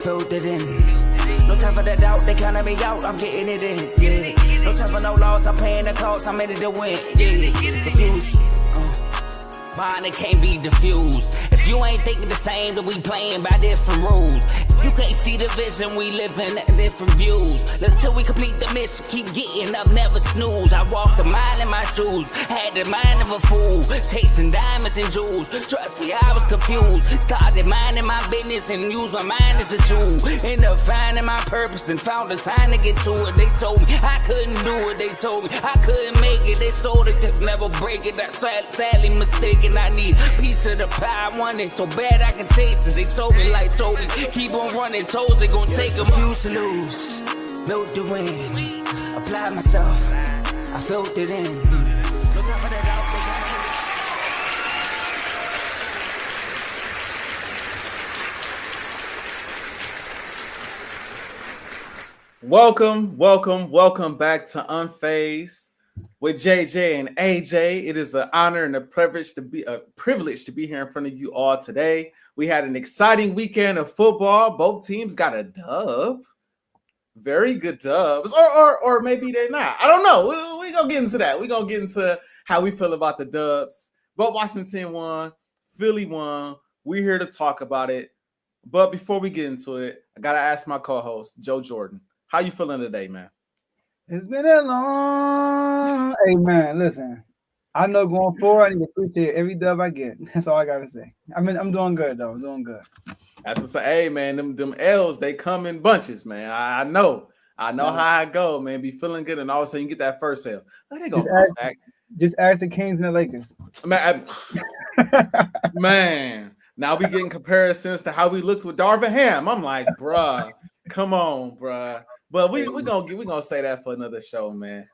Filled it in. No time for that doubt, they counted me out, I'm getting it in. Yeah. No time for no loss, I'm paying the cost, I'm in it to win. Yeah. Diffused. Mine, it can't be diffused. If you ain't thinking the same, then we playing by different rules. You can't see the vision, we living at different views. Until we complete the mission, keep getting up, never snooze. I walked a mile in my shoes, had the mind of a fool, chasing diamonds and jewels. Trust me, I was confused. Started minding my business and used my mind as a tool. Ended up finding my purpose and found the time to get to it. They told me I couldn't do it, they told me I couldn't make it. They sold it, could never break it. That's sadly mistaken. I need a piece of the pie, I want it so bad I can taste it. They told me like Toby, keep on running toes, they gon' take them. Used to lose, built to win, applied myself, I felt it in. No time for that Welcome back to Unfazed with JJ and AJ. It is an honor and a privilege to be here in front of you all today. We had an exciting weekend of football. Both teams got a dub. Very good dubs. Or maybe they're not. I don't know. We're going to get into that. We're going to get into how we feel about the dubs. But Washington won. Philly won. We're here to talk about it. But before we get into it, I got to ask my co-host, Joe Jordan. How you feeling today, man? It's been a long. Hey, man, listen. I know going forward, I need to appreciate every dub I get. That's all I gotta say. I mean, I'm doing good though. I'm doing good. That's what's hey man. Them L's they come in bunches, man. I know how I go, man. Be feeling good, and all of a sudden you get that first L. Oh, they go back. Just ask the Kings and the Lakers. Man, now we getting comparisons to how we looked with Darvin Ham. I'm like, bruh, come on, bruh. But we gonna say that for another show, man.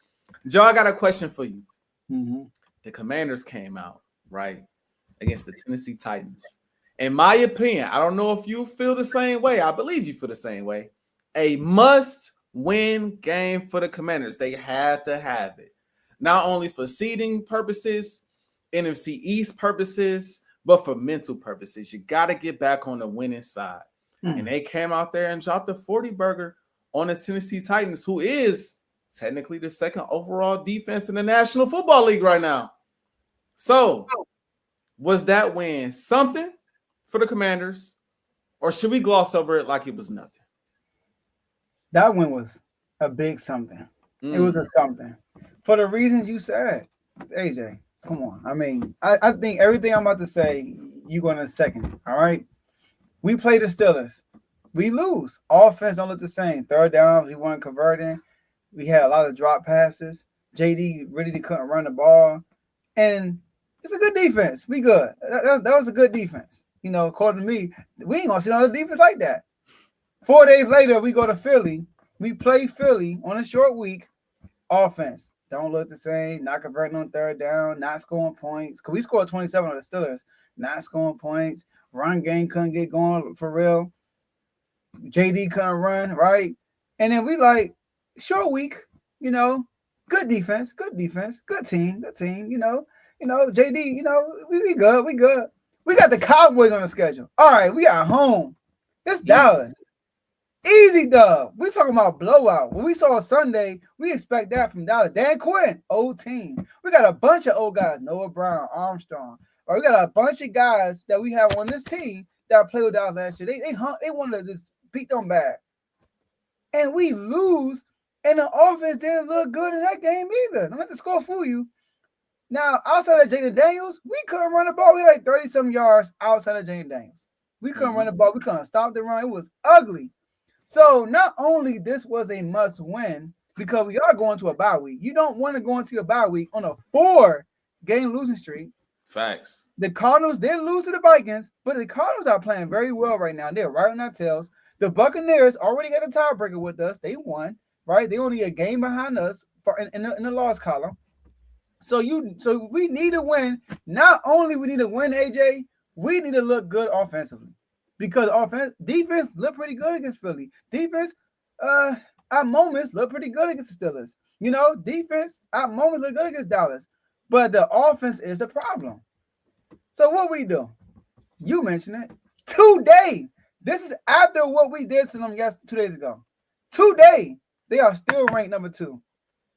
Joe, I got a question for you. Mm-hmm. The Commanders came out, right, against the Tennessee Titans. In my opinion, I don't know if you feel the same way. I believe you feel the same way. A must-win game for the Commanders. They had to have it. Not only for seeding purposes, NFC East purposes, but for mental purposes. You got to get back on the winning side. And they came out there and dropped a 40-burger on the Tennessee Titans, who is technically the second overall defense in the National Football League right now. So, was that win something for the Commanders, or should we gloss over it like it was nothing? That win was a big something. It was a something. For the reasons you said, AJ, come on. I mean, I think everything I'm about to say, you're going to second it, all right? We play the Steelers. We lose. Offense don't look the same. Third downs, we weren't converting. We had a lot of drop passes. JD really couldn't run the ball. And it's a good defense. We good. That was a good defense. You know, according to me, we ain't going to see another defense like that. 4 days later, we go to Philly. We play Philly on a short week. Offense don't look the same. Not converting on third down. Not scoring points. Because we scored 27 on the Steelers. Not scoring points. Run game couldn't get going for real. JD couldn't run, right? And then we like, short week, you know, good defense, good team, you know, JD, you know, we good. We got the Cowboys on the schedule. All right, we got home. It's Dallas. Easy dub. We talking about blowout. When we saw Sunday, we expect that from Dallas. Dan Quinn, old team. We got a bunch of old guys, Noah Brown, Armstrong. Or we got a bunch of guys that we have on this team that played with Dallas last year. They wanted to just beat them bad. And we lose. And the offense didn't look good in that game either. Don't let the score fool you. Now, outside of Jaden Daniels, we couldn't run the ball. We had like 30-some yards outside of Jaden Daniels. We couldn't run the ball. We couldn't stop the run. It was ugly. So not only this was a must-win, because we are going to a bye week. You don't want to go into a bye week on a 4-game losing streak. Facts. The Cardinals did lose to the Vikings, but the Cardinals are playing very well right now. They're right on our tails. The Buccaneers already got a tiebreaker with us. They won. Right, they only a game behind us in the loss column. So we need to win. Not only we need to win, AJ, we need to look good offensively because defense looked pretty good against Philly. Defense, at moments looked pretty good against the Steelers. You know, defense at moments looked good against Dallas, but the offense is the problem. So what we do? You mentioned it. 2 days. This is after what we did to them 2 days ago. Today, they are still ranked number 2.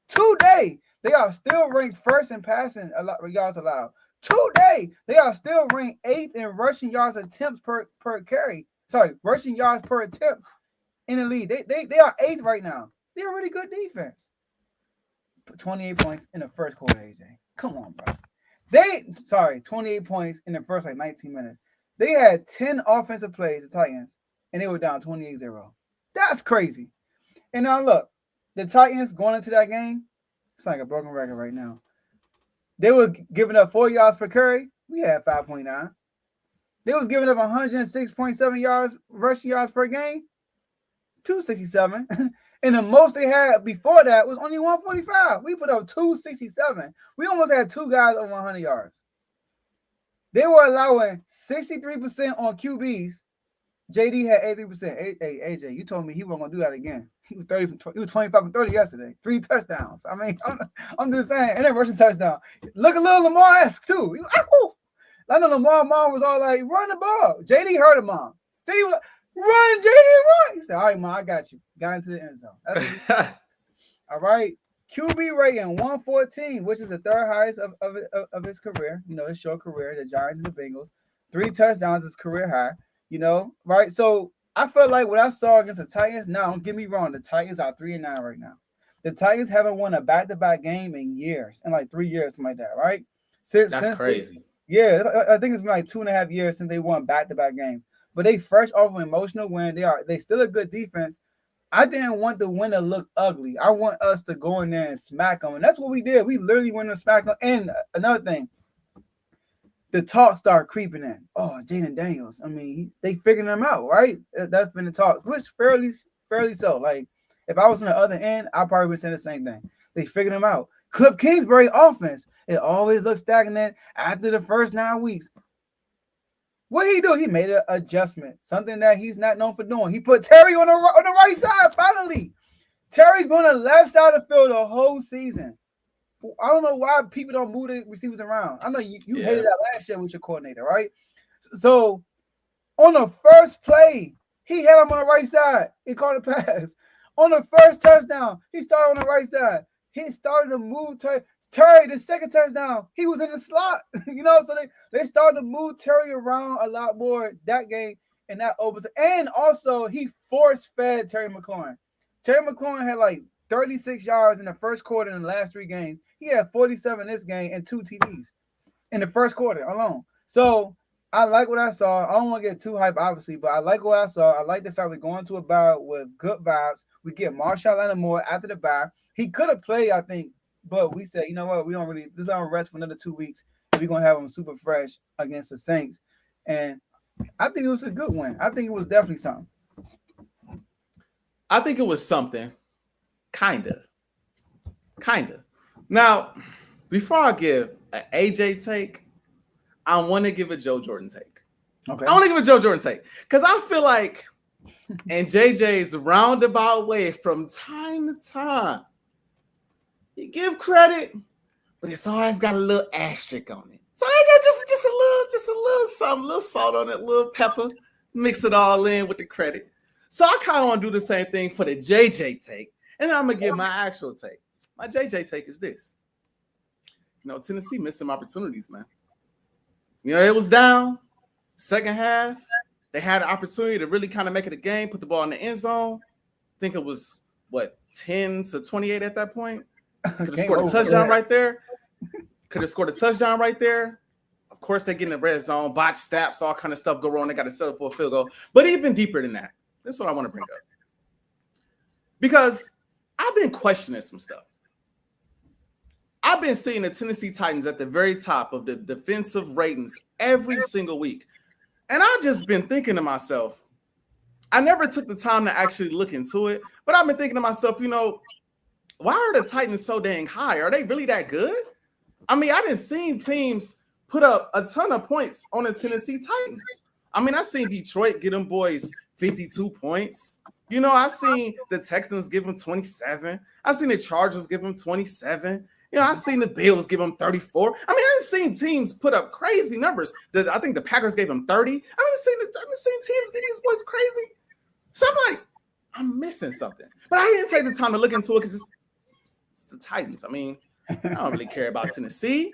Today, they are still ranked first in passing yards allowed. Today, they are still ranked 8th in rushing yards attempts per carry. Sorry, rushing yards per attempt in the league. They are 8th right now. They're a really good defense. 28 points in the first quarter, AJ. Come on, bro. 28 points in the first 19 minutes. They had 10 offensive plays, the Titans, and they were down 28-0. That's crazy. And now look, the Titans going into that game, it's like a broken record right now. They were giving up 4 yards per carry. We had 5.9. They was giving up 106.7 yards, rushing yards per game, 267. And the most they had before that was only 145. We put up 267. We almost had 2 guys over 100 yards. They were allowing 63% on QBs. JD had 83%. Hey, AJ, you told me he wasn't gonna do that again. He was 25 from 30 yesterday. 3 touchdowns. I mean, I'm just saying, and then rushing touchdown. Look a little Lamar-esque too. I know Lamar mom was all like, run the ball. JD heard him, mom. JD was like, run, JD, run. He said, all right, mom, I got you. Got into the end zone. That's all right. QB rating 114, which is the 3rd highest of his career. His short career, the Giants and the Bengals. 3 touchdowns is career high. Right? So I felt like what I saw against the Titans. Now, don't get me wrong. The Titans are 3-9 right now. The Titans haven't won a back-to-back game in years, in like 3 years, something like that, right? That's crazy. I think it's been like 2.5 years since they won back-to-back games. But they fresh off an emotional win. They still a good defense. I didn't want the win to look ugly. I want us to go in there and smack them. And that's what we did. We literally went and smack them. And another thing, the talk started creeping in. Oh, Jaden Daniels. I mean, they figuring him out, right? That's been the talk, which fairly so. Like, if I was on the other end, I probably would say the same thing. They figured him out. Cliff Kingsbury offense, it always looks stagnant after the first 9 weeks. What did he do? He made an adjustment, something that he's not known for doing. He put Terry on the right side, finally. Terry's been on the left side of the field the whole season. I don't know why people don't move the receivers around. I know you hated that last year with your coordinator, right? So on the first play, he had him on the right side. He caught a pass. On the first touchdown, he started on the right side. He started to move Terry, the second touchdown, he was in the slot. So they started to move Terry around a lot more that game and that overtime. And also, he force-fed Terry McLaurin. Terry McLaurin had like 36 yards in the first quarter in the last 3 games. He had 47 this game and 2 TDs in the first quarter alone. So I like what I saw. I don't want to get too hyped, obviously, but I like what I saw. I like the fact we're going to a bye with good vibes. We get Marshawn Lattimore after the bye. He could have played, I think, but we said, you know what? We don't really. This is our rest for another 2 weeks. We're gonna have him super fresh against the Saints, and I think it was a good win. I think it was definitely something. I think it was something, kind of. Now, before I give an AJ take, I want to give a Joe Jordan take. Okay. I want to give a Joe Jordan take because I feel like, in JJ's roundabout way, from time to time, you give credit, but it's always got a little asterisk on it. So I got just a little something, a little salt on it, a little pepper, mix it all in with the credit. So I kind of want to do the same thing for the JJ take, and I'm gonna give my actual take. My JJ take is this. Tennessee missed some opportunities, man. It was down second half. They had an opportunity to really kind of make it a game, put the ball in the end zone. I think it was 10-28 at that point. Could have scored a touchdown right there. Of course, they get in the red zone, botch snaps, all kind of stuff go wrong. They got to settle for a field goal. But even deeper than that, this is what I want to bring up. Because I've been questioning some stuff. I've been seeing the Tennessee Titans at the very top of the defensive ratings every single week. And I've just been thinking to myself, I never took the time to actually look into it, but I've been thinking to myself, why are the Titans so dang high? Are they really that good? I mean, I didn't see teams put up a ton of points on the Tennessee Titans. I mean, I seen Detroit get them boys 52 points. I seen the Texans give them 27. I seen the Chargers give them 27. I seen the Bills give them 34. I mean, I didn't seen teams put up crazy numbers. I think the Packers gave them 30. I haven't seen teams get these boys crazy. So I'm like, I'm missing something. But I didn't take the time to look into it because it's the Titans. I mean, I don't really care about Tennessee.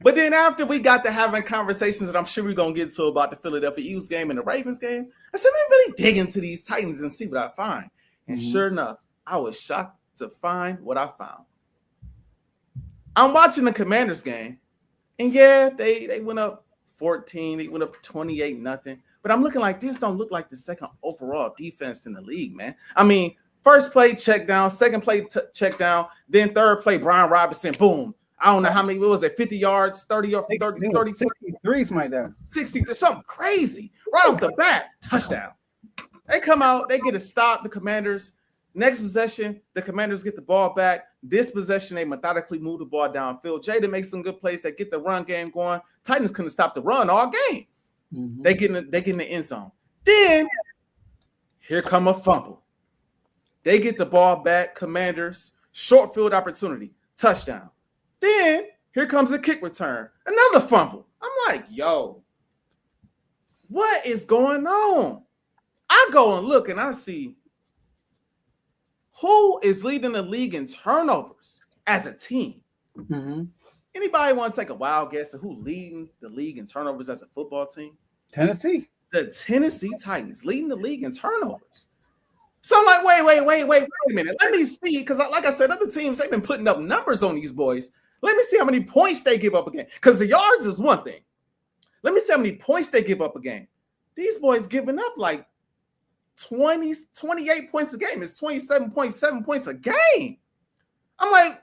But then after we got to having conversations that I'm sure we're going to get to about the Philadelphia Eagles game and the Ravens game, I said, let me really dig into these Titans and see what I find. And sure enough, I was shocked to find what I found. I'm watching the Commanders game, and yeah, they went up 14. They went up 28-0. But I'm looking like this don't look like the second overall defense in the league, man. I mean, first play, check down. Second play, check down. Then third play, Brian Robinson, boom. I don't know how many, what was it, 50 yards, 30 or 30, 63, something like that. 60, something crazy. Right off the bat, touchdown. They come out, they get a stop, the Commanders. Next possession, the Commanders get the ball back. This possession, they methodically move the ball downfield. Jaden makes some good plays that get the run game going. Titans couldn't stop the run all game. They get in the end zone. Then, here come a fumble. They get the ball back, Commanders, short field opportunity, touchdown. Then, here comes a kick return, another fumble. I'm like, yo, what is going on? I go and look, and I see who is leading the league in turnovers as a team. Anybody want to take a wild guess at who leading the league in turnovers as a football team? Tennessee. The Tennessee Titans leading the league in turnovers. So I'm like, wait a minute. Let me see, because like I said, other teams, they've been putting up numbers on these boys. Let me see how many points they give up a game. Because the yards is one thing. Let me see how many points they give up a game. These boys giving up like 28 points a game. It's 27.7 points a game. I'm like,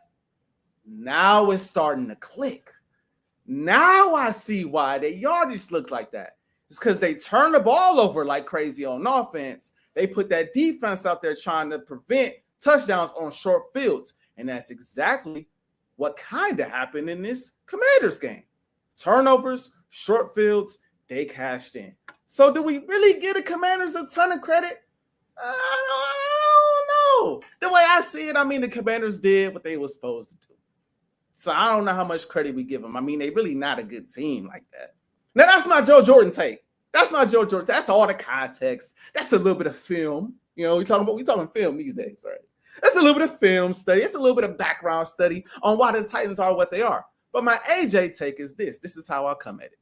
now it's starting to click. Now I see why their yardage look like that. It's because they turn the ball over like crazy on offense. They put that defense out there trying to prevent touchdowns on short fields. And that's exactly what kind of happened in this Commanders game. Turnovers, short fields, they cashed in. So do we really give the Commanders a ton of credit? I don't know. The way I see it, I mean, the Commanders did what they were supposed to do. So I don't know how much credit we give them. I mean, they really not a good team like that. Now, that's my Joe Jordan take. That's all the context. That's a little bit of film. You know, we talking film these days, right? That's a little bit of film study. It's a little bit of background study on why the Titans are what they are. But my AJ take is this. This is how I come at it.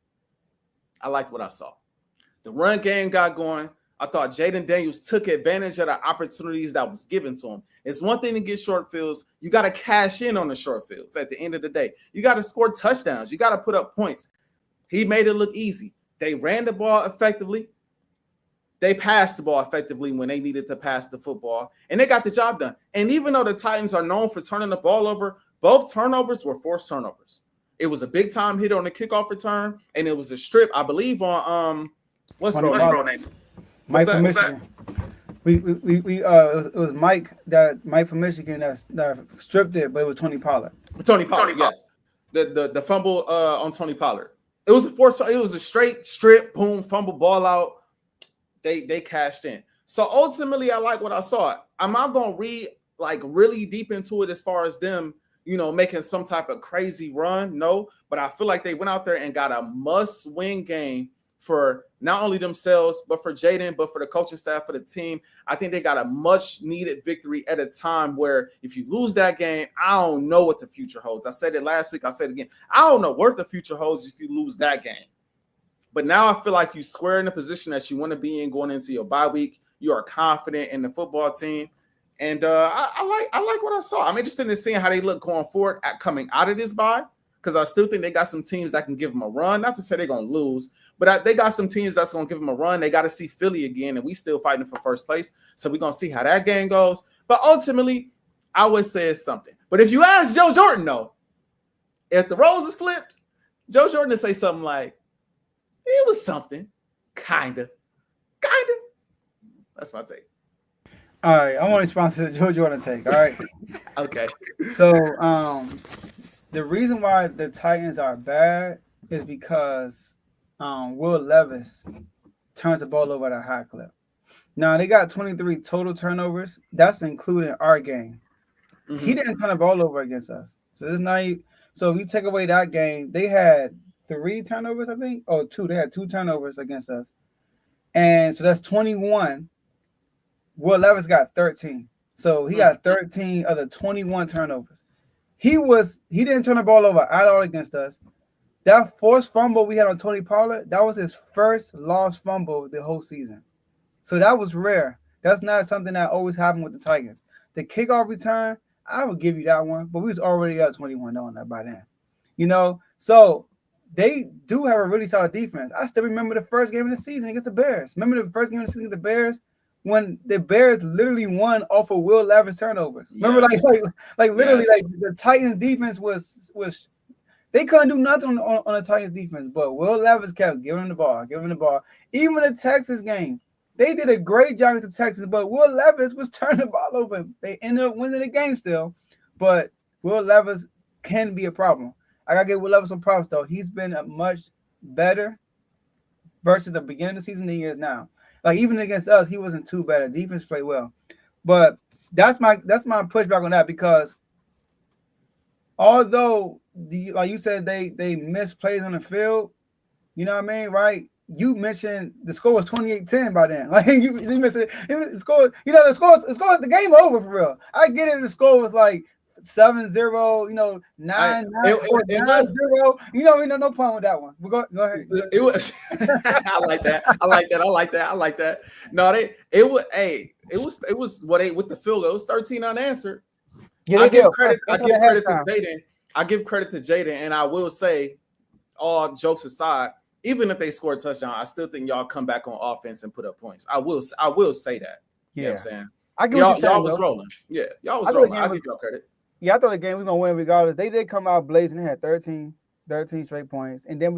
I liked what I saw. The run game got going. I thought Jaden Daniels took advantage of the opportunities that was given to him. It's one thing to get short fields. You got to cash in on the short fields at the end of the day. You got to score touchdowns. You got to put up points. He made it look easy. They ran the ball effectively. They passed the ball effectively when they needed to pass the football, and they got the job done. And even though the Titans are known for turning the ball over, both turnovers were forced turnovers. It was a big-time hit on the kickoff return, and it was a strip, I believe, on what's bro name? Mike from Michigan. It was Mike from Michigan that stripped it, but it was Tony Pollard. Tony Pollard, yes. The fumble on Tony Pollard. It was a force. It was a straight strip, boom, fumble, ball out. They cashed in. So ultimately, I like what I saw. I'm not gonna read like really deep into it as far as them, making some type of crazy run. No, but I feel like they went out there and got a must-win game for not only themselves, but for Jaden, but for the coaching staff, for the team. I think they got a much-needed victory at a time where if you lose that game, I don't know what the future holds. I said it last week. I said it again. I don't know what the future holds if you lose that game. But now I feel like you square in the position that you want to be in going into your bye week. You are confident in the football team. And I like what I saw. I'm interested in seeing how they look going forward coming out of this bye, because I still think they got some teams that can give them a run. Not to say they're going to lose, but they got some teams that's going to give them a run. They got to see Philly again, and we still fighting for first place. So we're going to see how that game goes. But ultimately, I would say it's something. But if you ask Joe Jordan, though, if the roles is flipped, Joe Jordan would say something like, it was something, kind of. That's my take. All right, I want to respond to the Joe Jordan take. All right. Okay. So, the reason why the Titans are bad is because Will Levis turns the ball over at a high clip. Now they got 23 total turnovers. That's including our game. He didn't turn the ball over against us. So it's not. So if you take away that game, they had 3 turnovers, I think, or 2. They had 2 turnovers against us, and so that's 21. Will Levis got 13. So he got 13 of the 21 turnovers. He didn't turn the ball over at all against us. That forced fumble we had on Tony Pollard, that was his first lost fumble the whole season. So that was rare. That's not something that always happened with the Tigers. The kickoff return, I would give you that one, but we was already up 21 on that by then. So they do have a really solid defense. I still remember the first game of the season against the Bears. Remember the first game of the season against the Bears? When the Bears literally won off of Will Levis turnovers. Remember, like literally, like the Titans defense was they couldn't do nothing on the Titans defense, but Will Levis kept giving them the ball. Even the Texas game, they did a great job with the Texans, but Will Levis was turning the ball over. They ended up winning the game still, but Will Levis can be a problem. I gotta give Will Levis some props though. He's been a much better versus the beginning of the season than he is now. Like even against us, he wasn't too bad. The defense played well, but that's my pushback on that because although like you said they missed plays on the field, you know what I mean, right? You mentioned the score was 28-10 by then. Like you mentioned the score. The game over for real. I get it. The score was like 7-0, 9-0. No problem with that one. Go ahead. It was. I like that. No, it was with the field goal. It was 13 unanswered. Yeah, I give credit to Jaden. I give credit to Jaden, and I will say, all jokes aside, even if they score a touchdown, I still think y'all come back on offense and put up points. I will say that. Yeah. You know what I'm saying? I get y'all was rolling. Yeah, y'all was rolling. I give y'all credit. Yeah, I thought the game was gonna win regardless. They did come out blazing. They had 13 straight points, and then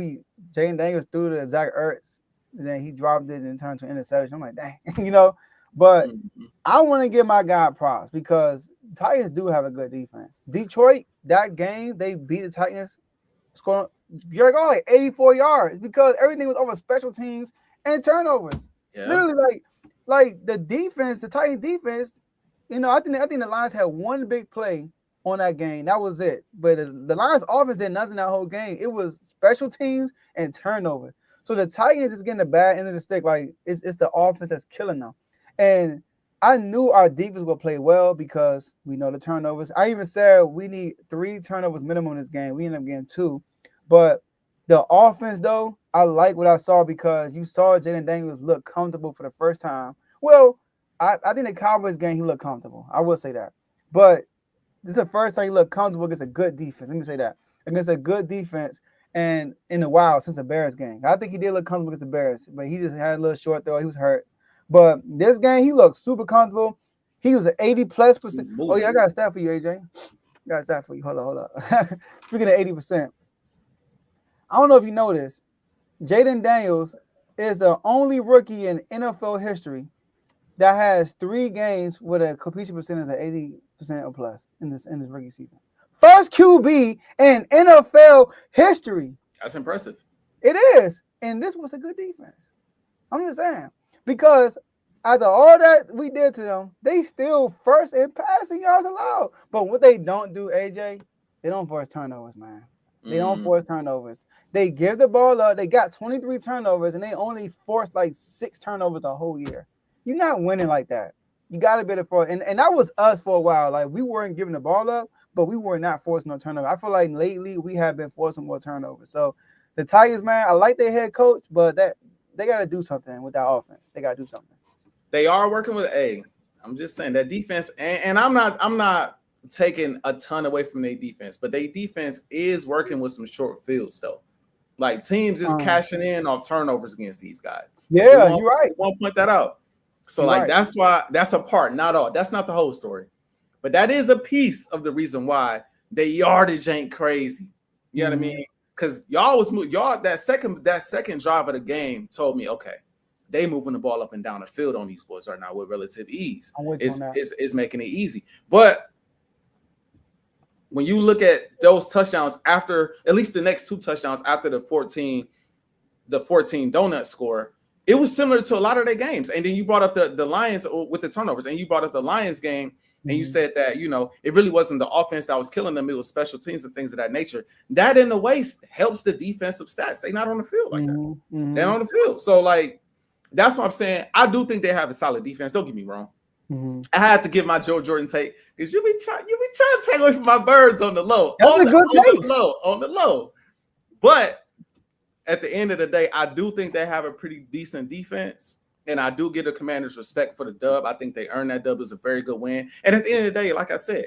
Jaden Daniels threw to Zach Ertz, and then he dropped it and turned to an interception. I'm like, dang, But I want to give my guy props because Titans do have a good defense. Detroit, that game they beat the Titans, scoring like 84 yards because everything was over special teams and turnovers. Yeah. Literally, like the defense, the Titans defense. I think the Lions had one big play on that game. That was it. But the Lions offense did nothing that whole game. It was special teams and turnovers. So the Titans is getting the bad end of the stick. Like it's the offense that's killing them. And I knew our defense would play well because we know the turnovers. I even said we need 3 turnovers minimum in this game. We ended up getting 2. But the offense, though, I like what I saw because you saw Jaden Daniels look comfortable for the first time. Well, I think the Cowboys game, he looked comfortable. I will say that. But this is the first time he looked comfortable against a good defense. Let me say that. Against a good defense and in a while since the Bears game. I think he did look comfortable against the Bears, but he just had a little short throw. He was hurt. But this game, he looked super comfortable. He was at 80+%. Oh, yeah, I got a stat for you, AJ. Got a stat for you. Hold on. Speaking of 80%. I don't know if you know this. Jaden Daniels is the only rookie in NFL history that has 3 games with a completion percentage of 80% or plus in this rookie season. First QB in NFL history. That's impressive. It is. And this was a good defense. I'm just saying. Because after all that we did to them, they still first in passing yards allowed. But what they don't do, AJ, they don't force turnovers, man. They don't force turnovers. They give the ball up. They got 23 turnovers, and they only forced like 6 turnovers the whole year. You're not winning like that. You got to be the force. And that was us for a while. Like, we weren't giving the ball up, but we were not forcing no turnover. I feel like lately we have been forcing more turnovers. So the Tigers, man, I like their head coach, but they got to do something with that offense. They got to do something. They are working with I'm just saying that defense, and I'm not taking a ton away from their defense, but their defense is working with some short fields though. Like teams is cashing in off turnovers against these guys. Yeah, you're right. I won't point that out. So you're right. That's why that's a part, not all. That's not the whole story, but that is a piece of the reason why their yardage ain't crazy. You know what I mean? Because y'all that second drive of the game told me, okay, they moving the ball up and down the field on these boys right now with relative ease. It's making it easy, but when you look at those touchdowns after at least the next 2 touchdowns after the 14 donut score, it was similar to a lot of their games. And then you brought up the Lions with the turnovers, and you brought up the Lions game. and you said that, it really wasn't the offense that was killing them. It was special teams and things of that nature. That in a way helps the defensive stats. They're not on the field like that. They're on the field. So like, that's what I'm saying. I do think they have a solid defense. Don't get me wrong. I had to give my Joe Jordan take because you be trying to take away from my birds on the low. That's a good take. On the low. But at the end of the day, I do think they have a pretty decent defense. And I do give the Commanders respect for the dub. I think they earned that dub. It was a very good win. And at the end of the day, like I said,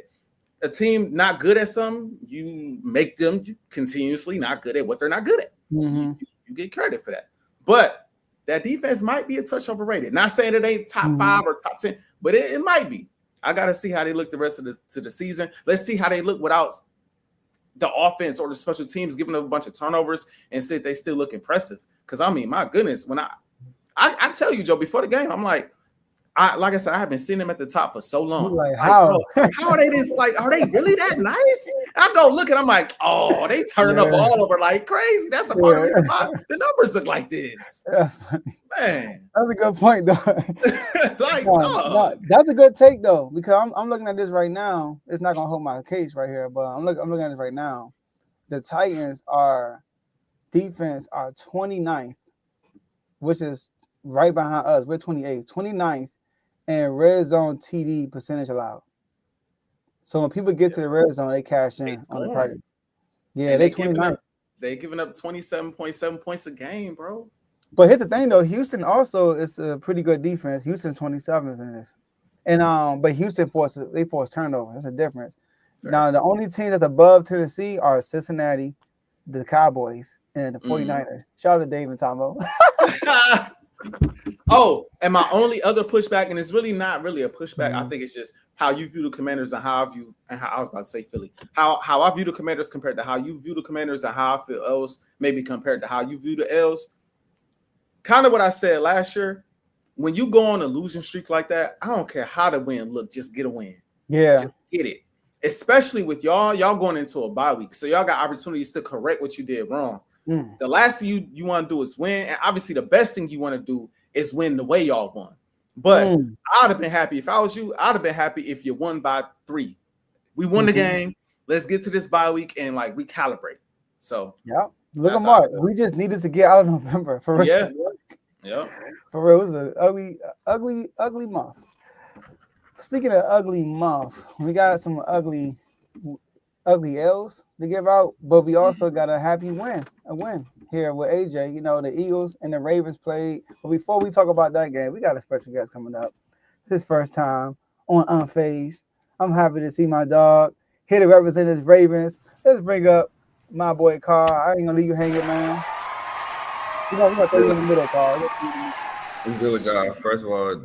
a team not good at something, you make them continuously not good at what they're not good at. You get credit for that. But that defense might be a touch overrated. Not saying it ain't top 5 or top 10, but it might be. I got to see how they look the rest of the season. Let's see how they look without the offense or the special teams giving them a bunch of turnovers and see if they still look impressive. Because, I mean, my goodness, when I tell you, Joe, before the game, I'm like I said, I have been seeing them at the top for so long. Like, how? How are they this? Like, are they really that nice? I go look and I'm like, oh, they turning up all over like crazy. That's a part of the reason why the numbers look like this. That's funny. Man, that's a good point, though. That's a good take, though, because I'm looking at this right now. It's not gonna hold my case right here, but I'm looking at this right now. The Titans defense are 29th, which is right behind us. We're 28th, 29th, and red zone TD percentage allowed. So when people get to the red zone, they cash in on the targets. Yeah, they're 29th. They're giving up 27.7 points a game, bro. But here's the thing, though. Houston also is a pretty good defense. Houston's 27th in this. And but Houston forced turnover. That's a difference. Fair. Now, the only team that's above Tennessee are Cincinnati, the Cowboys, and the 49ers. Shout out to Dave and Tomo. Oh, and my only other pushback, and it's really not really a pushback. I think it's just how you view the Commanders and how I was about to say Philly. How I view the Commanders compared to how you view the Commanders and how I feel Els maybe compared to how you view the Els. Kind of what I said last year. When you go on a losing streak like that, I don't care how the win look, just get a win. Yeah. Just get it. Especially with y'all going into a bye week. So y'all got opportunities to correct what you did wrong. The last thing you want to do is win. And obviously the best thing you want to do is win the way y'all won. But I'd have been happy if I was you. I'd have been happy if you won by 3. We won the game. Let's get to this bye week and like recalibrate. So yeah, look at Mark. We just needed to get out of November for real. Yeah. For real, it was an ugly month. Speaking of ugly month, we got some ugly L's to give out, but we also got a win here with AJ. You know, the Eagles and the Ravens played. But before we talk about that game, we got a special guest coming up. His first time on Unfazed. I'm happy to see my dog here to represent his Ravens. Let's bring up my boy Carl. I ain't gonna leave you hanging, man. You know, we're gonna throw you in the middle, Carl. What's good with y'all? First of all,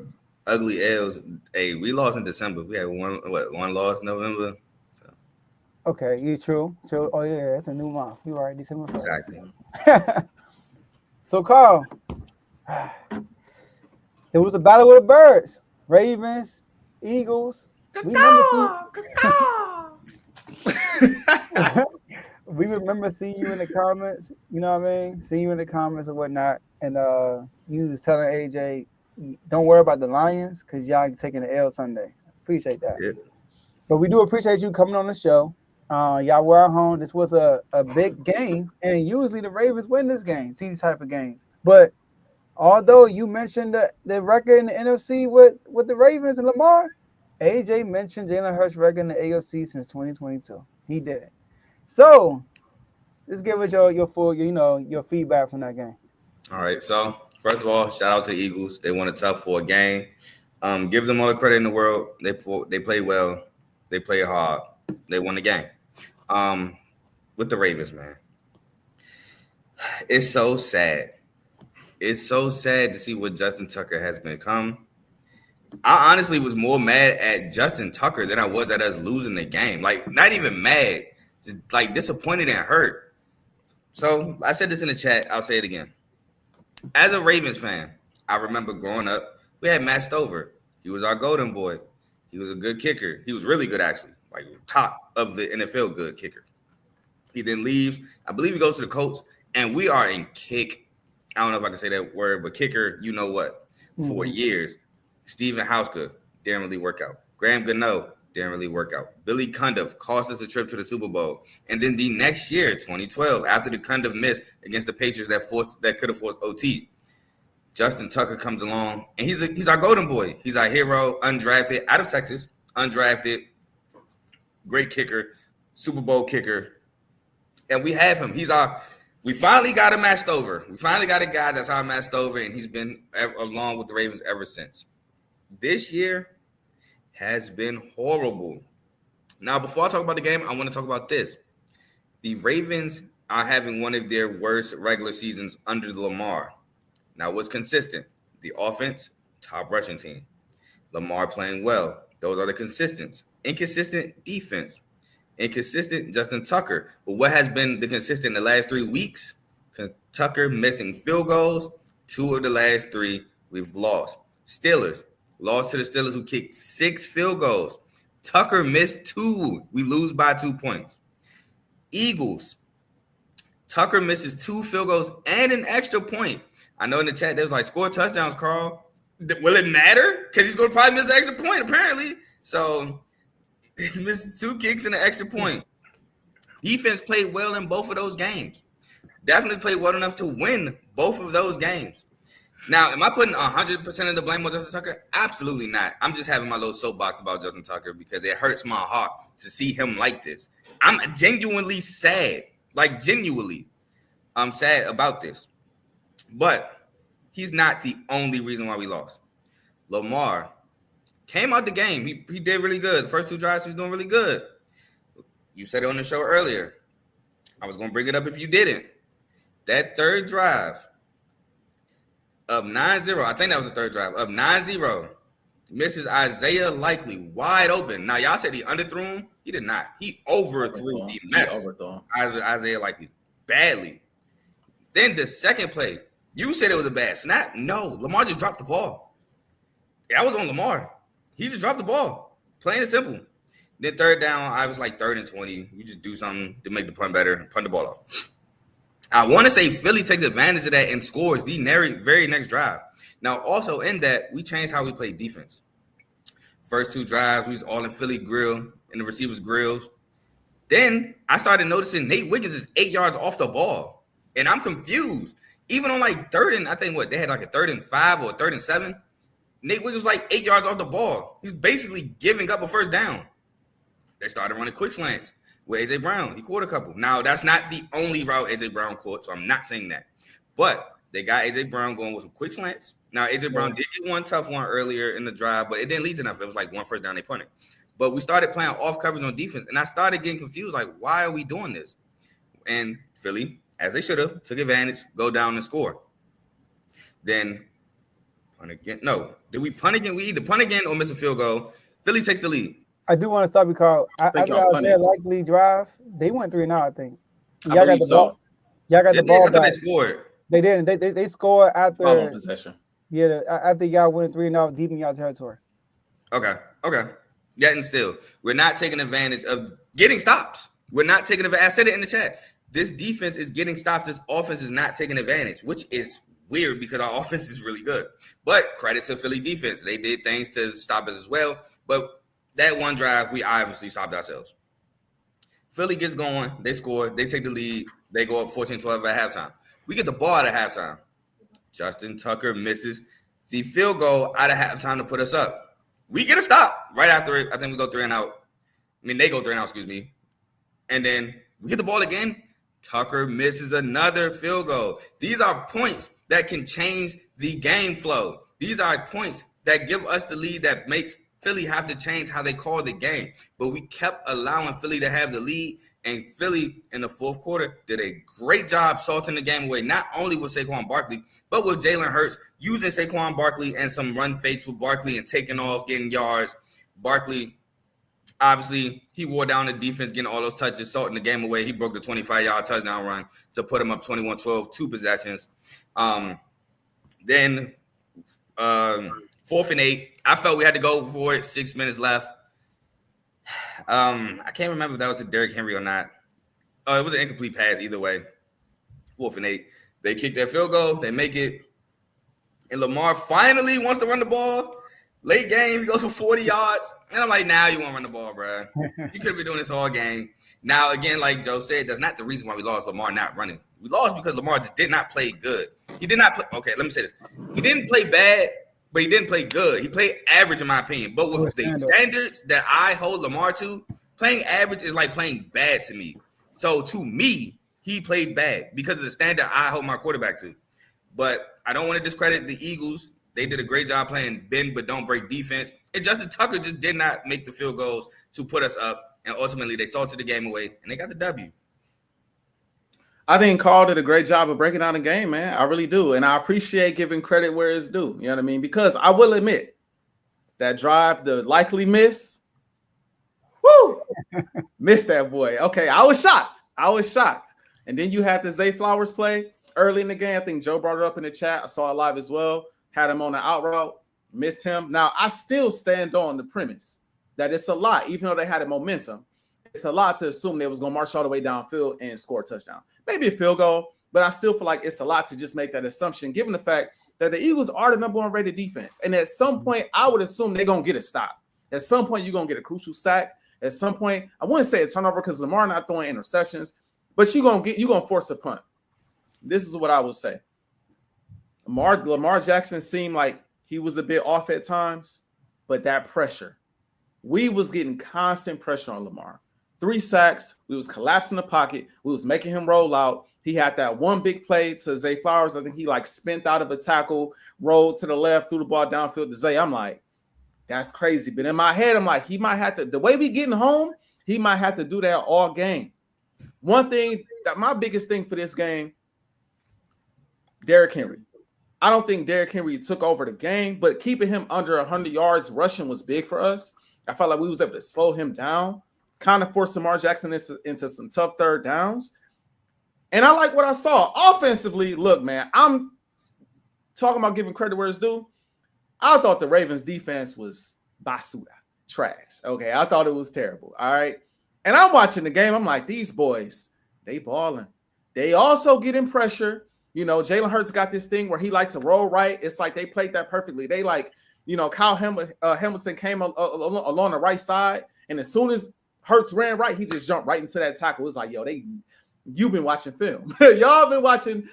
ugly L's. Hey, we lost in December. We had one loss in November. Okay, you true. Oh yeah, it's a new month. You're right, December 1st. Exactly. So Carl, it was a battle with the birds. Ravens, Eagles. We remember seeing you in the comments. You know what I mean? Seeing you in the comments and whatnot. And you was telling AJ, don't worry about the Lions because y'all taking the L Sunday. Appreciate that. Yep. But we do appreciate you coming on the show. Y'all were at home. This was a big game, and usually the Ravens win these type of games. But although you mentioned the record in the NFC with the Ravens and Lamar, AJ mentioned Jalen Hurts' record in the AFC since 2022. He did it. So let's give us your full, your feedback from that game. All right. So first of all, shout out to the Eagles. They won a tough 4 game. Give them all the credit in the world. They play well. They play hard. They won the game. With the Ravens, man. It's so sad. It's so sad to see what Justin Tucker has become. I honestly was more mad at Justin Tucker than I was at us losing the game. Like, not even mad, just like disappointed and hurt. So I said this in the chat. I'll say it again. As a Ravens fan, I remember growing up, we had Matt Stover. He was our golden boy. He was a good kicker. He was really good, actually. Like top of the NFL good kicker. He then leaves. I believe he goes to the Colts, and we are in kick. I don't know if I can say that word, but kicker, you know what? For years. Steven Hauska didn't really work out. Graham Gano Didn't really work out. Billy Cundiff cost us a trip to the Super Bowl. And then the next year, 2012, after the Cundiff miss against the Patriots that could have forced OT, Justin Tucker comes along, and he's our golden boy. He's our hero, undrafted, out of Texas, undrafted, great kicker, Super Bowl kicker. And we have him. We finally got him matched over. We finally got a guy that's our matched over, and he's been along with the Ravens ever since. This year has been horrible. Now, before I talk about the game, I want to talk about this. The Ravens are having one of their worst regular seasons under Lamar. Now, what's consistent? The offense, top rushing team. Lamar playing well. Those are the consistents. Inconsistent defense. Inconsistent Justin Tucker. But what has been the consistent in the last 3 weeks? Tucker missing field goals. 2 of the last 3 we've lost. Steelers. Lost to the Steelers who kicked 6 field goals. Tucker missed 2. We lose by 2 points. Eagles. Tucker misses 2 field goals and an extra point. I know in the chat, there was like, score touchdowns, Carl. Will it matter? Because he's going to probably miss the extra point, apparently. So, he missed 2 kicks and an extra point. Defense played well in both of those games. Definitely played well enough to win both of those games. Now, am I putting 100% of the blame on Justin Tucker? Absolutely not. I'm just having my little soapbox about Justin Tucker because it hurts my heart to see him like this. I'm genuinely sad. Like, genuinely. I'm sad about this. But he's not the only reason why we lost. Lamar came out the game. He did really good. The first 2 drives, he was doing really good. You said it on the show earlier. I was going to bring it up if you didn't. That third drive, up 9-0. I think that was the third drive. Up 9-0. Misses Isaiah Likely wide open. Now, y'all said he underthrew him. He did not. He overthrew the mess. Isaiah Likely badly. Then the second play, you said it was a bad snap. No, Lamar just dropped the ball. That was on Lamar. He just dropped the ball. Plain and simple. Then third down, I was like 3rd and 20. You just do something to make the punt better, punt the ball off. I want to say Philly takes advantage of that and scores the very next drive. Now, also in that, we changed how we play defense. First 2 drives, we was all in Philly grill, in the receivers' grills. Then I started noticing Nate Wiggins is 8 yards off the ball. And I'm confused. Even on like 3rd and, I think they had like a 3rd and 5 or a 3rd and 7. Nate Wiggins was like 8 yards off the ball. He's basically giving up a first down. They started running quick slants with A.J. Brown. He caught a couple. Now, that's not the only route A.J. Brown caught, so I'm not saying that. But they got A.J. Brown going with some quick slants. Now, A.J. Brown did get one tough one earlier in the drive, but it didn't lead to enough. It was like 1 first down, they punted. But we started playing off coverage on defense, and I started getting confused, like, why are we doing this? And Philly, as they should have, took advantage, go down and score. Then punt again. No, did we punt again? We either punt again or miss a field goal. Philly takes the lead. I do want to stop you, Carl. After Isaiah Likely drive, they went 3-0, I think. Y'all got the ball. Y'all got the ball back. They scored. They didn't. They scored after Final possession. Yeah, after y'all went 3-0 deep in y'all territory. Okay. Yet and still, we're not taking advantage of getting stops. We're not taking advantage. I said it in the chat. This defense is getting stops. This offense is not taking advantage, which is weird because our offense is really good. But credit to Philly defense. They did things to stop us as well. But that one drive, we obviously stopped ourselves. Philly gets going. They score. They take the lead. They go up 14-12 at halftime. We get the ball out of halftime. Justin Tucker misses the field goal out of halftime to put us up. We get a stop right after it. I think we go 3 and out. They go 3 and out, excuse me. And then we get the ball again. Tucker misses another field goal. These are points that can change the game flow. These are points that give us the lead that makes Philly have to change how they call the game. But we kept allowing Philly to have the lead, and Philly in the fourth quarter did a great job salting the game away, not only with Saquon Barkley, but with Jalen Hurts, using Saquon Barkley and some run fakes with Barkley and taking off, getting yards. Barkley, obviously, he wore down the defense, getting all those touches, salting the game away. He broke the 25-yard touchdown run to put him up 21-12, 2 possessions. Then 4th and 8. I felt we had to go for it. 6 minutes left. I can't remember if that was a Derrick Henry or not. It was an incomplete pass either way. 4th and 8. They kick their field goal. They make it. And Lamar finally wants to run the ball. Late game, he goes for 40 yards. And I'm like, now you want to run the ball, bro. You could be doing this all game. Now, again, like Joe said, that's not the reason why we lost Lamar not running. We lost because Lamar just did not play good. He did not play. Okay, let me say this. He didn't play bad, but he didn't play good. He played average, in my opinion. But with the standards that I hold Lamar to, playing average is like playing bad to me. So to me, he played bad because of the standard I hold my quarterback to. But I don't want to discredit the Eagles. They did a great job playing bend but don't break defense. And Justin Tucker just did not make the field goals to put us up. And ultimately, they salted the game away, and they got the W. I think Carl did a great job of breaking down the game, man. I really do. And I appreciate giving credit where it's due. You know what I mean? Because I will admit, that drive, the likely miss, woo, missed that boy. Okay, I was shocked. And then you had the Zay Flowers play early in the game. I think Joe brought it up in the chat. I saw it live as well. Had him on the out route, missed him. Now, I still stand on the premise that it's a lot, even though they had a momentum. It's a lot to assume they was going to march all the way downfield and score a touchdown. Maybe a field goal, but I still feel like it's a lot to just make that assumption, given the fact that the Eagles are the number one rated defense. And at some point, I would assume they're going to get a stop. At some point, you're going to get a crucial sack. At some point, I wouldn't say a turnover because Lamar not throwing interceptions, but you're going to force a punt. This is what I will say. Lamar Jackson seemed like he was a bit off at times, but that pressure, we was getting constant pressure on Lamar. 3 sacks, we was collapsing the pocket, we was making him roll out. He had that one big play to Zay Flowers. I think he like spent out of a tackle, rolled to the left, threw the ball downfield to Zay. I'm like, that's crazy. But in my head, I'm like, he might have to, the way we getting home, he might have to do that all game. One thing, that my biggest thing for this game, Derrick Henry. I don't think Derrick Henry took over the game, but keeping him under 100 yards rushing was big for us. I felt like we was able to slow him down, kind of force Lamar Jackson into some tough third downs. And I like what I saw. Offensively, look, man, I'm talking about giving credit where it's due. I thought the Ravens defense was basura, trash. Okay, I thought it was terrible, all right? And I'm watching the game. I'm like, these boys, they balling. They also getting pressure. You know, Jalen Hurts got this thing where he likes to roll right. It's like they played that perfectly. They like, you know, Kyle Hamilton came along the right side, and as soon as Hurts ran right, he just jumped right into that tackle. It's like, yo, you've been watching film. y'all been watching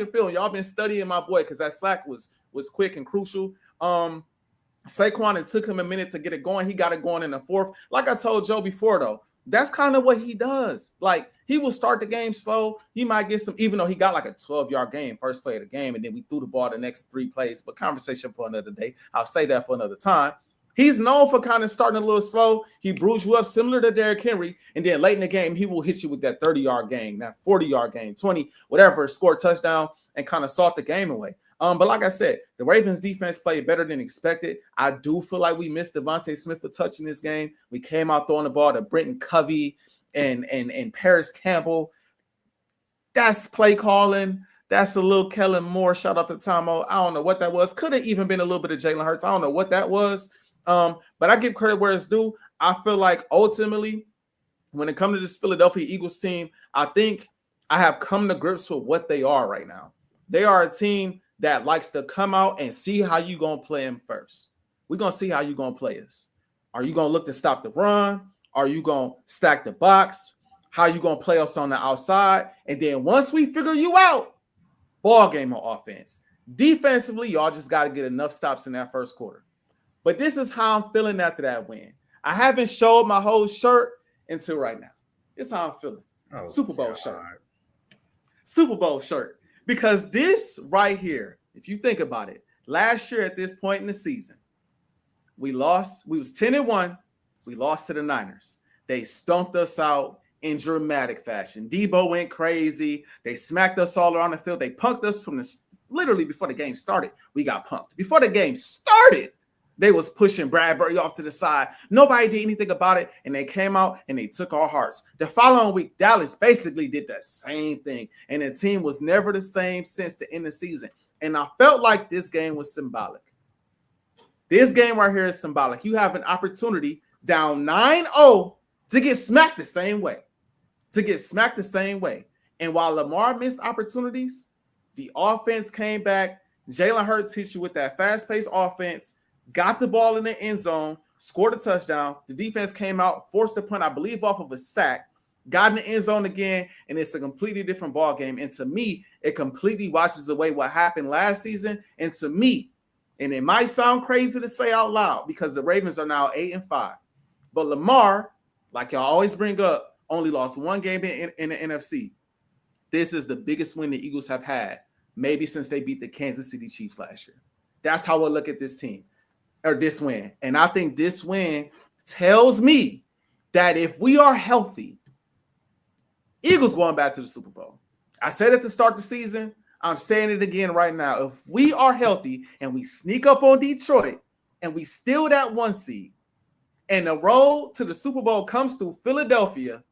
film. Y'all been studying my boy because that sack was quick and crucial. Saquon, it took him a minute to get it going. He got it going in the fourth. Like I told Joe before, though, that's kind of what he does. Like, he will start the game slow. He might get some, even though he got like a 12-yard game, first play of the game, and then we threw the ball the next 3 plays. But conversation for another day. I'll say that for another time. He's known for kind of starting a little slow. He brews you up similar to Derrick Henry. And then late in the game, he will hit you with that 30-yard game, that 40-yard game, 20, whatever, score a touchdown and kind of salt the game away. But like I said, the Ravens defense played better than expected. I do feel like we missed Devontae Smith a touch in this game. We came out throwing the ball to Brenton Covey and Paris Campbell. That's play calling. That's a little Kellen Moore. Shout out to Tomo. I don't know what that was. Could have even been a little bit of Jalen Hurts. I don't know what that was. But I give credit where it's due. I feel like ultimately, when it comes to this Philadelphia Eagles team, I think I have come to grips with what they are right now. They are a team that likes to come out and see how you going to play them first. We're going to see how you going to play us. Are you going to look to stop the run? Are you going to stack the box? How you going to play us on the outside? And then once we figure you out, ball game on offense. Defensively, y'all just got to get enough stops in that first quarter. But this is how I'm feeling after that win. I haven't showed my whole shirt until right now. This is how I'm feeling. Oh, Super Bowl shirt. Super Bowl shirt. Because this right here, if you think about it, last year at this point in the season, we lost. We was 10-1. We lost to the Niners. They stomped us out in dramatic fashion. Debo went crazy. They smacked us all around the field. They punked us from literally before the game started. We got punked. Before the game started, they was pushing Bradbury off to the side. Nobody did anything about it, and they came out and they took our hearts. The following week, Dallas basically did the same thing, and the team was never the same since the end of the season. And I felt like this game was symbolic. This game right here is symbolic. You have an opportunity down 9-0 to get smacked the same way. And while Lamar missed opportunities, the offense came back. Jalen Hurts hit you with that fast-paced offense. got the ball in the end zone, scored a touchdown. The defense came out, forced a punt, I believe, off of a sack, got in the end zone again, and it's a completely different ball game. And to me, it completely washes away what happened last season. And to me, and it might sound crazy to say out loud because the Ravens are now 8-5, but Lamar, like y'all always bring up, only lost one game in the NFC. This is the biggest win the Eagles have had, maybe since they beat the Kansas City Chiefs last year. That's how I look at this team, or this win. And I think this win tells me that if we are healthy, Eagles going back to the Super Bowl. I said it to start the season. I'm saying it again right now. If we are healthy and we sneak up on Detroit and we steal that 1 seed and the road to the Super Bowl comes through Philadelphia,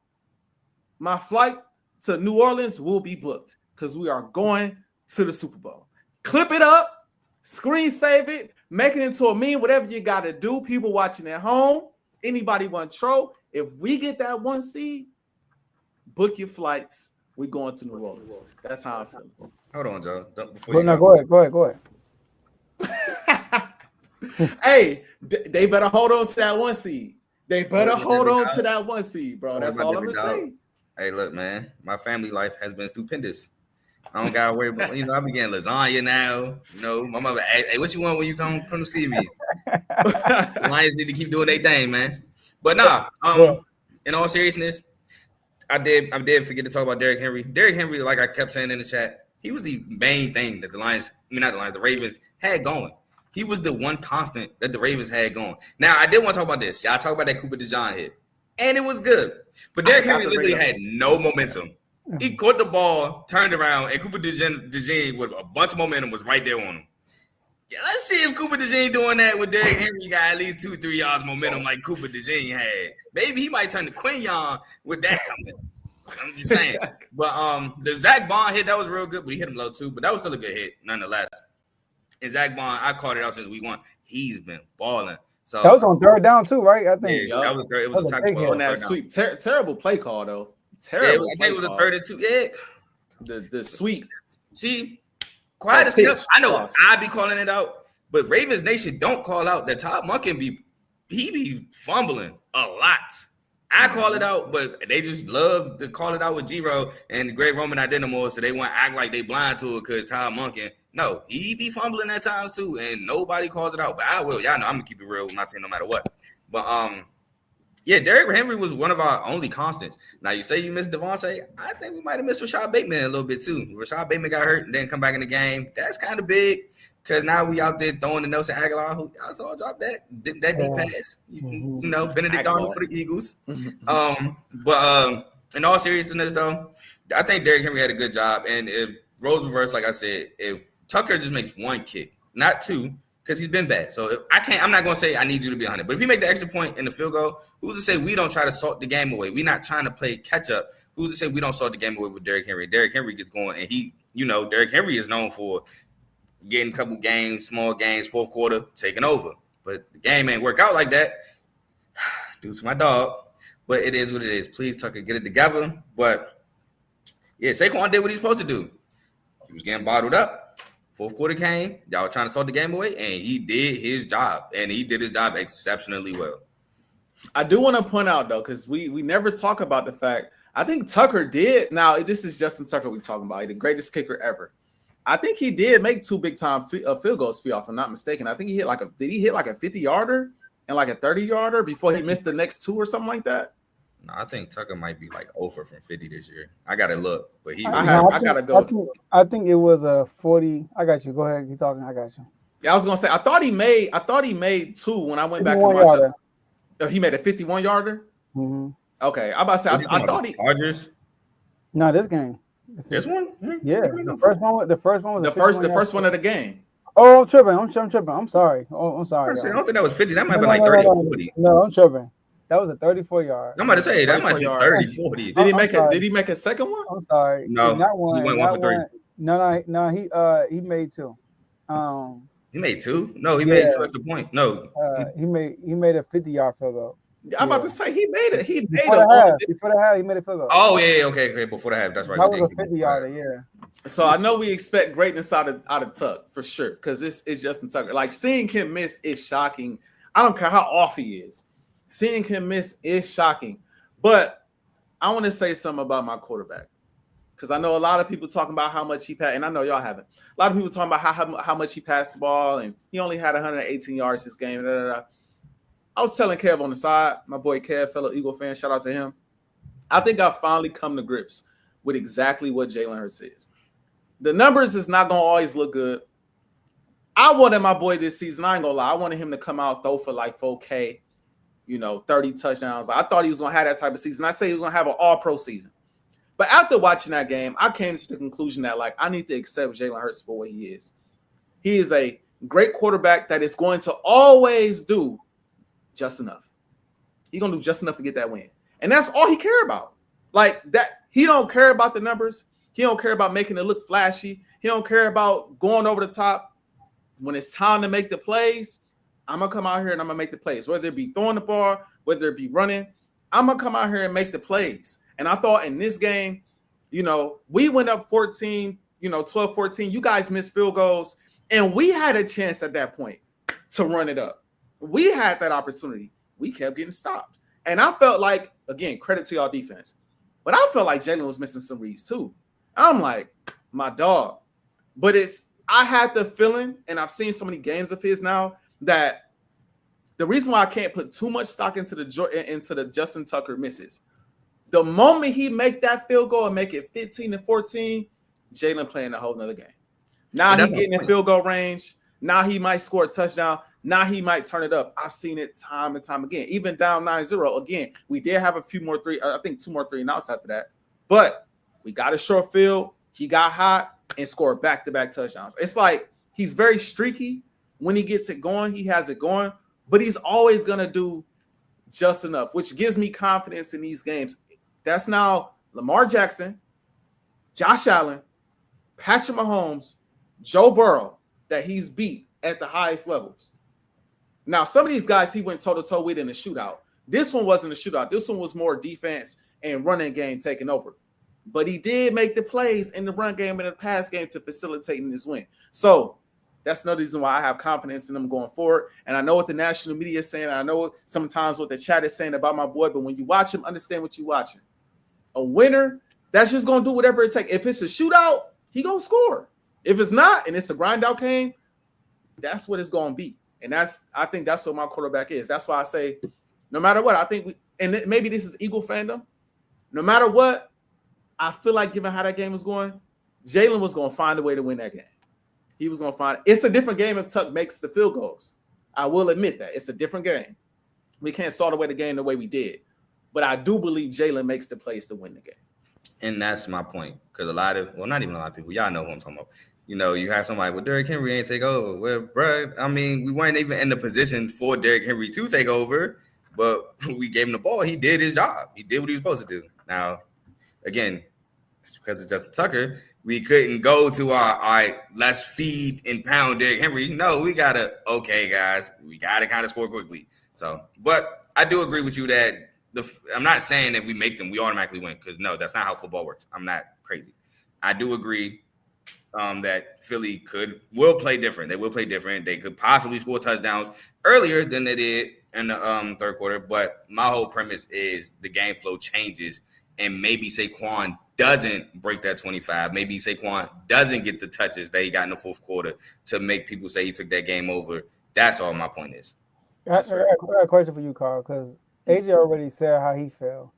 my flight to New Orleans will be booked because we are going to the Super Bowl. Clip it up, screen save it, make it into a meme, whatever you got to do. People watching at home, anybody want to throw. If we get that 1 seed, book your flights. We're going to New Orleans. That's how I feel. Hold on, Joe. Go ahead. Hey, they better hold on to that 1 seed. They better hold on to that 1 seed, bro. That's all I'm going to say. Hey, look, man. My family life has been stupendous. I don't got to worry about, I be getting lasagna now. My mother, hey, what you want when you come to see me? Lions need to keep doing their thing, man. But nah, in all seriousness, I did forget to talk about Derrick Henry. Derrick Henry, like I kept saying in the chat, he was the main thing that the Ravens had going. He was the one constant that the Ravens had going. Now, I did want to talk about this. Y'all talk about that Cooper DeJean hit. And it was good. But Derrick Henry literally had no momentum. He caught the ball, turned around, and Cooper DeJean with a bunch of momentum was right there on him. Yeah, let's see if Cooper DeJean doing that with Derrick Henry got at least 2-3 yards momentum like Cooper DeJean had. Maybe he might turn to Quinyon with that coming. I'm just saying. But the Zach Bond hit, that was real good, but he hit him low too. But that was still a good hit, nonetheless. And Zach Bond, I called it out since week 1. He's been balling. So that was on third down too, right? I think. Yeah, that was third. It was a tackle on that sweep. Terrible play call though. Terrible. I think it was a 3rd and 2. Yeah. The sweep. See, quiet as kept. I know I be calling it out, but Ravens Nation don't call out that Todd Monken be fumbling a lot. I call it out, but they just love to call it out with G-Ro and Greg Roman Identimore, so they want to act like they blind to it because Todd Monken. No, he be fumbling at times too, and nobody calls it out. But I will. Y'all know I'm gonna keep it real with my team no matter what. But yeah, Derrick Henry was one of our only constants. Now you say you missed Devontae. I think we might have missed Rashad Bateman a little bit too. Rashad Bateman got hurt and didn't come back in the game. That's kind of big because now we out there throwing the Nelson Aguilar, who I saw drop that deep pass. Benedict Arnold for the Eagles. But in all seriousness though, I think Derrick Henry had a good job. And if roles reverse, like I said, if Tucker just makes 1 kick, not 2, because he's been bad. So I'm not going to say I need you to be 100. But if you make the extra point in the field goal, who's to say we don't try to salt the game away? We're not trying to play catch up. Who's to say we don't salt the game away with Derrick Henry? Derrick Henry gets going, and Derrick Henry is known for getting a couple games, small games, fourth quarter, taking over. But the game ain't work out like that. Deuce my dog. But it is what it is. Please, Tucker, get it together. But, yeah, Saquon did what he's supposed to do. He was getting bottled up. Fourth quarter came. Y'all were trying to talk the game away, and he did his job. And he did his job exceptionally well. I do want to point out, though, because we never talk about the fact, I think Tucker did. Now, this is Justin Tucker we're talking about, the greatest kicker ever. I think he did make 2 big-time field goals for y'all, if I'm not mistaken. I think he hit did he hit like a 50-yarder and like a 30-yarder before he missed the next 2 or something like that? No, I think Tucker might be like over from 50 this year. I got to look, but I got to go. I think it was a 40. I got you. Go ahead. Keep talking. I got you. Yeah, I was going to say, I thought he made 2 when I went back to my show. Oh, he made a 51-yarder? Mm-hmm. Okay. I'm about to say, I thought he. Chargers? No, this game. This one? Yeah. The first one was the first one of the game. Oh, I'm tripping. I'm sorry. I'm sorry. I don't think that was 50. That might have been like 30 or 40. No, I'm tripping. That was a 34-yard. I'm about to say that might be 30, 40. Did he make a second one? I'm sorry. No, not one. He went 1 for 3. No. He made 2. He made 2? No, he made 2 extra point. No. He made a 50-yard field goal. I'm about to say he made it. Before the half, he made a field goal. Oh yeah, okay. Before the half, that's right. That was a 50-yarder, yeah. So I know we expect greatness out of Tuck for sure, because it's Justin Tucker. Like seeing him miss is shocking. I don't care how off he is. Seeing him miss is shocking. But I want to say something about my quarterback, because I know a lot of people talking about how much he passed, and I know y'all haven't. A lot of people talking about how much he passed the ball, and he only had 118 yards this game. I was telling Kev on the side, my boy Kev, fellow Eagle fan, shout out to him. I think I've finally come to grips with exactly what Jalen Hurts is. The numbers is not going to always look good. I wanted my boy this season, I ain't going to lie, I wanted him to come out, throw for like 4K, 30 touchdowns. I thought he was going to have that type of season. I say he was going to have an all-pro season. But after watching that game, I came to the conclusion that, like, I need to accept Jalen Hurts for what he is. He is a great quarterback that is going to always do just enough. He's going to do just enough to get that win. And that's all he care about. Like, that, he don't care about the numbers. He don't care about making it look flashy. He don't care about going over the top. When it's time to make the plays, I'm going to come out here and I'm going to make the plays. Whether it be throwing the ball, whether it be running, I'm going to come out here and make the plays. And I thought in this game, we went up 14, 12-14. You guys missed field goals. And we had a chance at that point to run it up. We had that opportunity. We kept getting stopped. And I felt like, again, credit to y'all defense, but I felt like Jalen was missing some reads too. I'm like, my dog. But I had the feeling, and I've seen so many games of his now, that the reason why I can't put too much stock into the Justin Tucker misses, the moment he make that field goal and make it 15-14, Jalen playing a whole nother game. Now he getting in field goal range. Now he might score a touchdown. Now he might turn it up. I've seen it time and time again. Even down 9-0. Again, we did have a few more two more 3-and-outs after that. But we got a short field. He got hot and scored back-to-back touchdowns. It's like he's very streaky. When he gets it going, he has it going. But he's always going to do just enough, which gives me confidence in these games. That's now Lamar Jackson, Josh Allen, Patrick Mahomes, Joe Burrow that he's beat at the highest levels. Now, some of these guys he went toe-to-toe with in a shootout. This one wasn't a shootout. This one was more defense and running game taking over. But he did make the plays in the run game and the pass game to facilitate in this win. So that's another reason why I have confidence in them going forward. And I know what the national media is saying. I know sometimes what the chat is saying about my boy. But when you watch him, understand what you're watching. A winner, that's just going to do whatever it takes. If it's a shootout, he going to score. If it's not, and it's a grind-out game, that's what it's going to be. And I think that's what my quarterback is. That's why I say, no matter what, I think maybe this is Eagle fandom. No matter what, I feel like given how that game was going, Jalen was going to find a way to win that game. He was going to find it. It's a different game if Tuck makes the field goals. I will admit that. It's a different game. We can't sort away the game the way we did. But I do believe Jalen makes the plays to win the game. And that's my point. Because not even a lot of people, y'all know who I'm talking about. You have somebody, well, Derrick Henry ain't take over. Well, bro, I mean, we weren't even in the position for Derrick Henry to take over, but we gave him the ball. He did his job. He did what he was supposed to do. Now, again, it's because of Justin Tucker. We couldn't go to all right, let's feed and pound Derrick Henry. No, we got to, okay, guys, we got to kind of score quickly. So, but I do agree with you that I'm not saying that we make them, we automatically win, because no, that's not how football works. I'm not crazy. I do agree that Philly will play different. They will play different. They could possibly score touchdowns earlier than they did in the third quarter. But my whole premise is the game flow changes, and maybe Saquon doesn't break that 25. Maybe Saquon doesn't get the touches that he got in the fourth quarter to make people say he took that game over. That's all my point is. I got a question for you, Carl, because AJ already said how he felt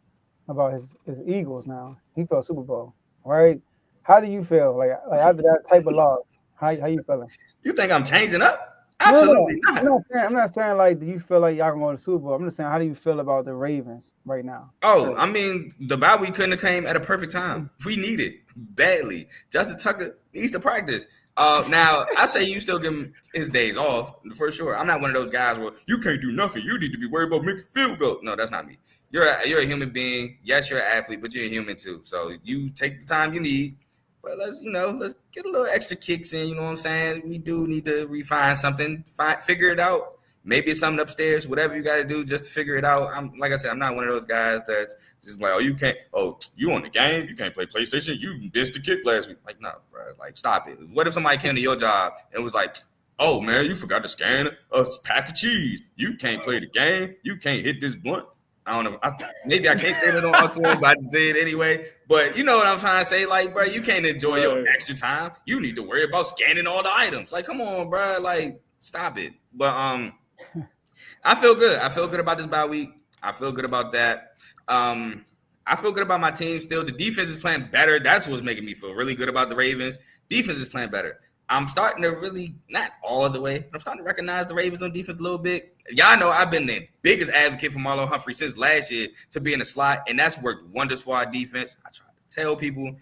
about his Eagles now. He felt Super Bowl, right? How do you feel like after that type of loss? How you feeling? You think I'm changing up? Absolutely not. I'm not saying like, do you feel like y'all can go to the Super Bowl? I'm just saying, how do you feel about the Ravens right now? Oh, I mean, the bye week couldn't have came at a perfect time. We need it badly. Justin Tucker needs to practice. Now, I say you still give him his days off for sure. I'm not one of those guys where you can't do nothing. You need to be worried about making field goal. No, that's not me. You're a human being. Yes, you're an athlete, but you're a human too. So you take the time you need. But let's get a little extra kicks in. You know what I'm saying? We do need to refine something, figure it out. Maybe it's something upstairs, whatever you got to do just to figure it out. Like I said, I'm not one of those guys that's just like, you on the game, you can't play PlayStation, you missed the kick last week. Like, no, bro, like, stop it. What if somebody came to your job and was like, oh, man, you forgot to scan a pack of cheese. You can't play the game. You can't hit this blunt. I don't know. Maybe I can't say that on tour, but I just did anyway. But you know what I'm trying to say? Like, bro, you can't enjoy your extra time. You need to worry about scanning all the items. Like, come on, bro. Like, stop it. But I feel good. I feel good about this bye week. I feel good about that. I feel good about my team still. The defense is playing better. That's what's making me feel really good about the Ravens. Defense is playing better. I'm starting to really, not all the way, but I'm starting to recognize the Ravens on defense a little bit. Y'all know I've been the biggest advocate for Marlon Humphrey since last year to be in the slot, and that's worked wonders for our defense. I try to tell people.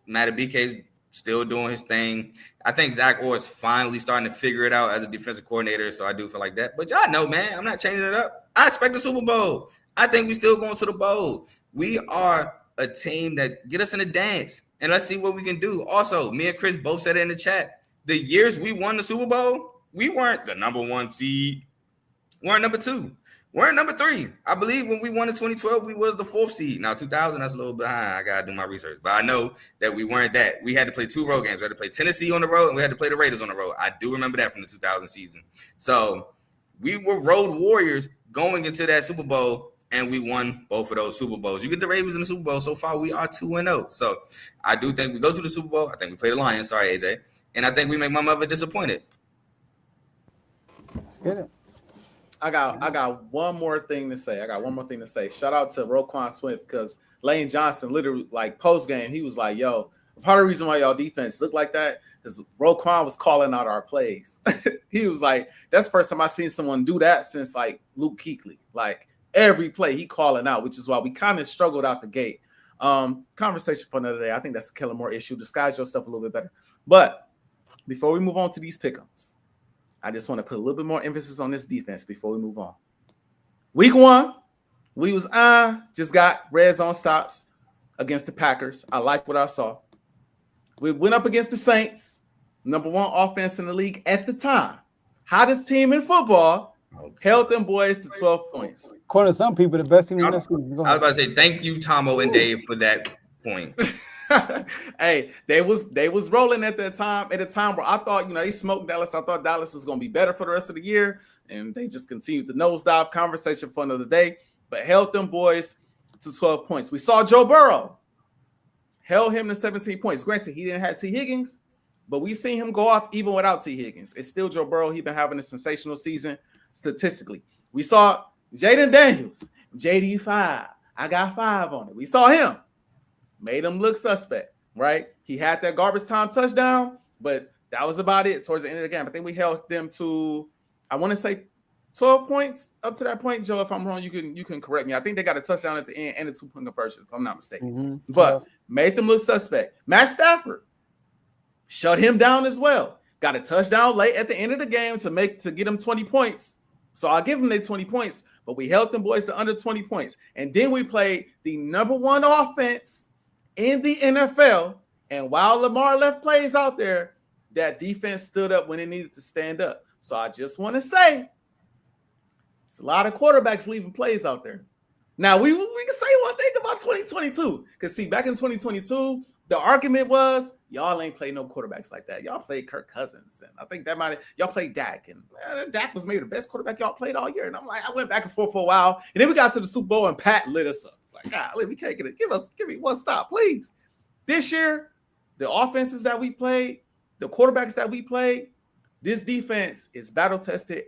Matabike's still doing his thing. I think Zach Orr's finally starting to figure it out as a defensive coordinator, so I do feel like that. But y'all know, man, I'm not changing it up. I expect the Super Bowl. I think we still going to the bowl. We are a team that get us in the dance. And let's see what we can do. Also, me and Chris both said it in the chat. The years we won the Super Bowl, we weren't the number 1 seed. We weren't number 2. We weren't number 3. I believe when we won in 2012, we was the 4th seed. Now, 2000, that's a little behind. I got to do my research. But I know that we weren't that. We had to play 2 road games. We had to play Tennessee on the road, and we had to play the Raiders on the road. I do remember that from the 2000 season. So we were road warriors going into that Super Bowl, and we won both of those Super Bowls. You get the Ravens in the Super Bowl. So far, we are 2-0. So I do think we go to the Super Bowl. I think we play the Lions. Sorry, AJ. And I think we make my mother disappointed. Let's get it. I got one more thing to say. Shout out to Roquan Swift because Lane Johnson literally, like, post-game, he was like, yo, part of the reason why y'all defense looked like that is Roquan was calling out our plays. He was like, that's the first time I seen someone do that since, like, Luke Kuechly. Like, every play he calling out, which is why we kind of struggled out the gate. Conversation for another day. I think that's a Kellen Moore issue. Disguise your stuff a little bit better. But before we move on to these pick'ems, I just want to put a little bit more emphasis on this defense before we move on. Week 1, we was just got red zone stops against the Packers. I like what I saw. We went up against the Saints, number 1 offense in the league at the time. Hottest team in football. Held them boys to 12 points. According to some people, the best team in the season. I was about to say, thank you, Tomo and Dave, for that point. Hey, they was rolling at that time, at a time where I thought, they smoked Dallas. I thought Dallas was going to be better for the rest of the year, and they just continued the nosedive. Conversation for another day, but held them boys to 12 points. We saw Joe Burrow held him to 17 points. Granted, he didn't have T. Higgins, but we seen him go off even without T. Higgins. It's still Joe Burrow. He's been having a sensational season statistically. We saw Jaden Daniels, JD5. I got 5 on it. We saw him. Made him look suspect, right? He had that garbage time touchdown, but that was about it towards the end of the game. I think we held them to, I want to say 12 points up to that point. Joe, if I'm wrong, you can correct me. I think they got a touchdown at the end and a 2-point conversion, if I'm not mistaken. Mm-hmm. But made them look suspect. Matt Stafford shut him down as well. Got a touchdown late at the end of the game to get him 20 points. So I'll give them their 20 points, but we held them boys to under 20 points. And then we played the number 1 offense in the NFL. And while Lamar left plays out there, that defense stood up when it needed to stand up. So I just want to say, it's a lot of quarterbacks leaving plays out there. Now, we can say one thing about 2022. Because, see, back in 2022, the argument was, y'all ain't played no quarterbacks like that. Y'all played Kirk Cousins. And I think y'all played Dak. And Dak was maybe the best quarterback y'all played all year. And I'm like, I went back and forth for a while. And then we got to the Super Bowl and Pat lit us up. It's like, golly, we can't get it. Give me one stop, please. This year, the offenses that we played, the quarterbacks that we played, this defense is battle tested.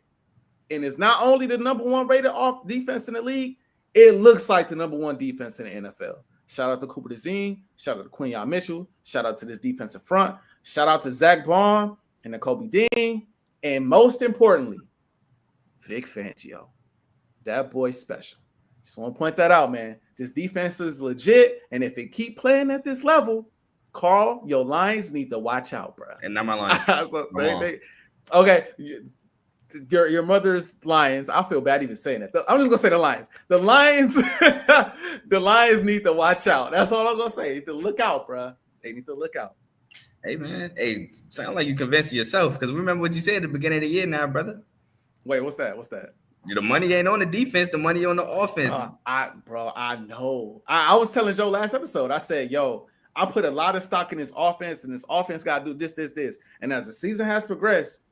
And it's not only the number 1 rated off defense in the league, it looks like the number 1 defense in the NFL. Shout out to Cooper DeZine. Shout out to Quinyon Mitchell. Shout out to this defensive front. Shout out to Zach Baum and Nakobe Dean. And most importantly, Vic Fangio. That boy's special. Just want to point that out, man. This defense is legit. And if it keep playing at this level, Carl, your Lions need to watch out, bro. And not my Lions. Okay. Your mother's Lions. I feel bad even saying that. I'm just gonna say the Lions. The Lions need to watch out. That's all I'm gonna say. They need to look out, bro. They need to look out. Hey man, sound like you convinced yourself because remember what you said at the beginning of the year, now, brother. Wait, what's that? What's that? The money ain't on the defense. The money on the offense. I know. I was telling Joe last episode. I said, yo, I put a lot of stock in this offense, and this offense got to do this. And as the season has progressed,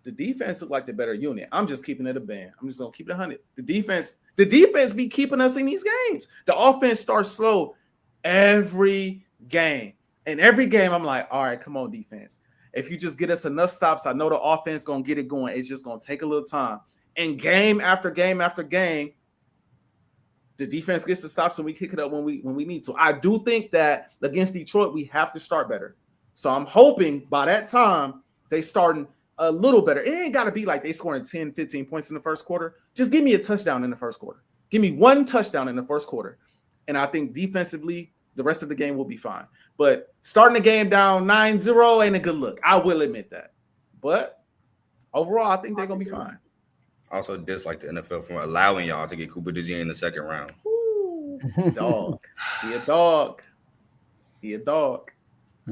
the defense look like the better unit. I'm just keeping it a band. I'm just gonna keep it 100. The defense be keeping us in these games. The offense starts slow every game. And every game, I'm like, all right, come on, defense. If you just get us enough stops, I know the offense gonna get it going. It's just gonna take a little time. And game after game after game, the defense gets the stops and we kick it up when we need to. I do think that against Detroit, we have to start better. So I'm hoping by that time they starting a little better. It ain't got to be like they scoring 10, 15 points in the first quarter. Just give me a touchdown in the first quarter. Give me one touchdown in the first quarter. And I think defensively, the rest of the game will be fine. But starting the game down 9-0 ain't a good look. I will admit that. But overall, I think they're going to be fine. Also dislike the NFL for allowing y'all to get Cooper DeJean in the second round. Ooh, dog. He a dog. He a dog.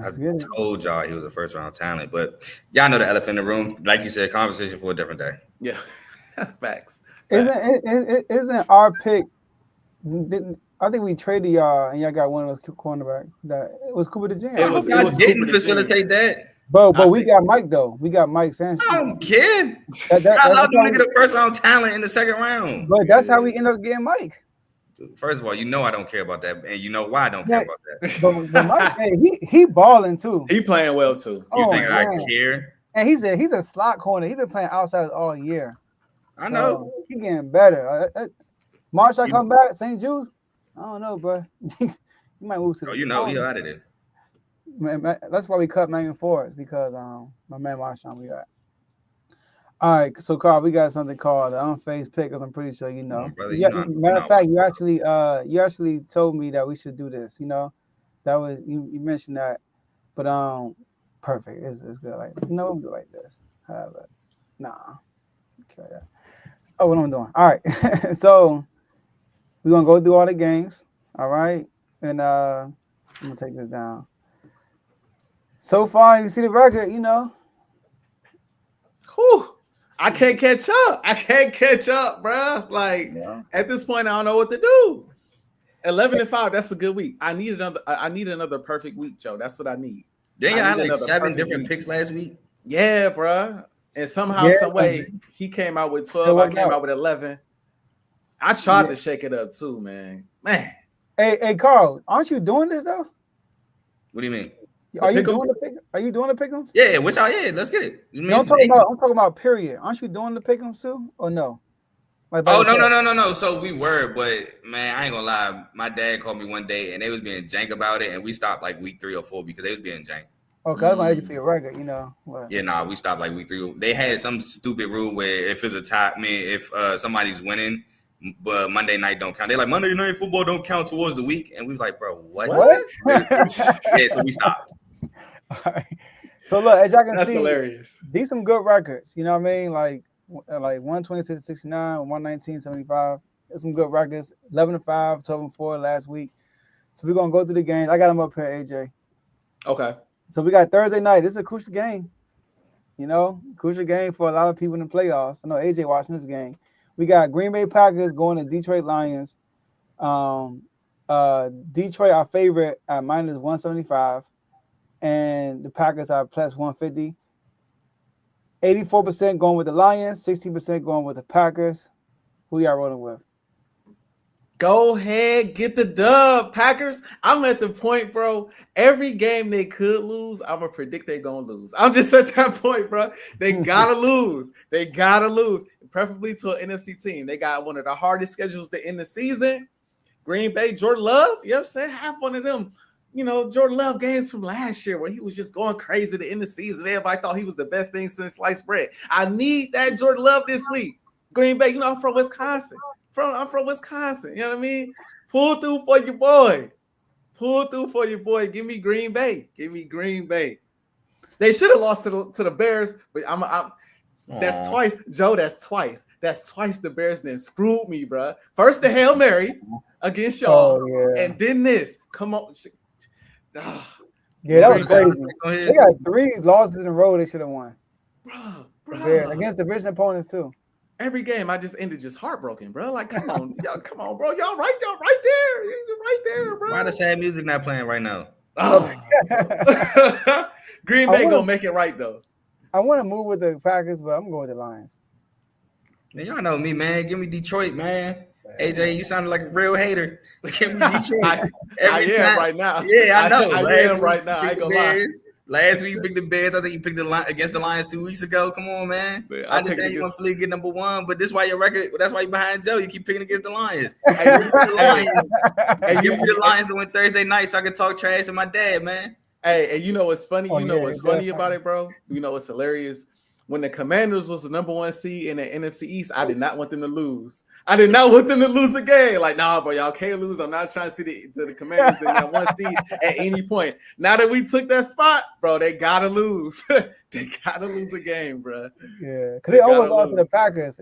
I told y'all he was a first round talent, but y'all know the elephant in the room. Like you said, conversation for a different day. Yeah, facts. Isn't our pick? I think we traded y'all, and y'all got one of those cornerbacks. That it was Cooper DeJean. It was didn't facilitate that. But we got Mike though. We got Mike Sanchez. I don't care. I allowed them to get a first round talent in the second round. But that's how we end up getting Mike. First of all, you know I don't care about that, and you know why I don't care about that. But Mike, hey, he balling too. He playing well too. You think I care? And he's a slot corner. He's been playing outside all year. I know. He getting better. Marshall come back, St. Jude's. I don't know, bro. You might move to the. You know, he out of there. Man, that's why we cut Megan Forrest because my man Marshawn we got. All right, so Carl, we got something called the unfazed pickers. I'm pretty sure you know. Brother, matter of fact, you actually told me that we should do this. You know, that was you mentioned that, but perfect. It's good. Like we'll do like this. Nah. Okay. Oh, what I'm doing? All right. So we're gonna go through all the games. All right, and I'm gonna take this down. So far, you see the record, you know. Whew. I can't catch up. Bro. Like at this point, I don't know what to do. 11-5, that's a good week. I need another perfect week, Joe. That's what I need. Didn't you have like 7 different picks last week? Yeah, bro. And somehow, some way, he came out with 12. I came out with 11. I tried to shake it up too, man. Hey, Carl, aren't you doing this though? What do you mean? Are you doing the pick'ems? Yeah, let's get it. I'm talking about period. Aren't you doing the pick'ems too, or no? Like no. So we were, but man, I ain't gonna lie. My dad called me one day and they was being jank about it, and we stopped like week 3 or 4 because they was being jank. Okay, I was gonna ask you for your record, you know. What? Yeah, nah, we stopped like week 3. They had some stupid rule where if it's a tie, if somebody's winning, but Monday night don't count. They're like Monday night football don't count towards the week, and we was like, bro, what? Yeah, so we stopped. All right. So look, as y'all can see, that's hilarious. These some good records. You know what I mean? Like 126-69, 119-75. There's some good records. 11-5, 12-4 last week. So we're gonna go through the games. I got them up here, AJ. Okay. So we got Thursday night. This is a crucial game. You know, crucial game for a lot of people in the playoffs. I know AJ watching this game. We got Green Bay Packers going to Detroit Lions. Detroit, our favorite, at minus 175. And the Packers are plus 150. 84% going with the Lions, 60% going with the Packers. Who y'all rolling with? Go ahead, get the dub, Packers. I'm at the point, bro. Every game they could lose, I'm going to predict they're going to lose. I'm just at that point, bro. They got to lose. They got to lose, preferably to an NFC team. They got one of the hardest schedules to end the season. Green Bay, Jordan Love, you know what I'm saying? Have one of them. You know, Jordan Love games from last year where he was just going crazy to end the season. Everybody thought he was the best thing since sliced bread. I need that Jordan Love this week. Green Bay, you know, I'm from Wisconsin. I'm from Wisconsin. You know what I mean? Pull through for your boy. Give me Green Bay. They should have lost to the Bears, but that's twice. Joe, that's twice. That's twice the Bears then screwed me, bro. First the Hail Mary against y'all, and then this. Come on. Yeah, that was crazy. They got 3 losses in a row they should have won. Bears against division opponents too. Every game I just ended just heartbroken, bro. Like, come on, y'all, come on, bro. Y'all right there. He's right there, bro. Why the sad music not playing right now? Oh. Green Bay gonna make it right though. I want to move with the Packers, but I'm going with the Lions. Man, y'all know me, man. Give me Detroit, man. AJ, you sounded like a real hater. Give me Detroit. I am right now. Yeah, I know. I am right now. I ain't gonna lie. Last week you picked the Bears. I think you picked the line against the Lions 2 weeks ago. Come on, man. I understand you want to get number one, but this is why your record. That's why you're behind Joe. You keep picking against the Lions. Give me the Lions to win Thursday night so I can talk trash to my dad, man. Hey, and you know what's funny? What's funny about it, bro? You know what's hilarious? When the Commanders was the number one seed in the NFC East, I did not want them to lose. I did not want them to lose a game. Like, nah, bro, y'all can't lose. I'm not trying to see the Commanders in that one seed at any point. Now that we took that spot, bro, they gotta lose. They gotta lose a game, bro. Yeah, because they almost lost to the Packers.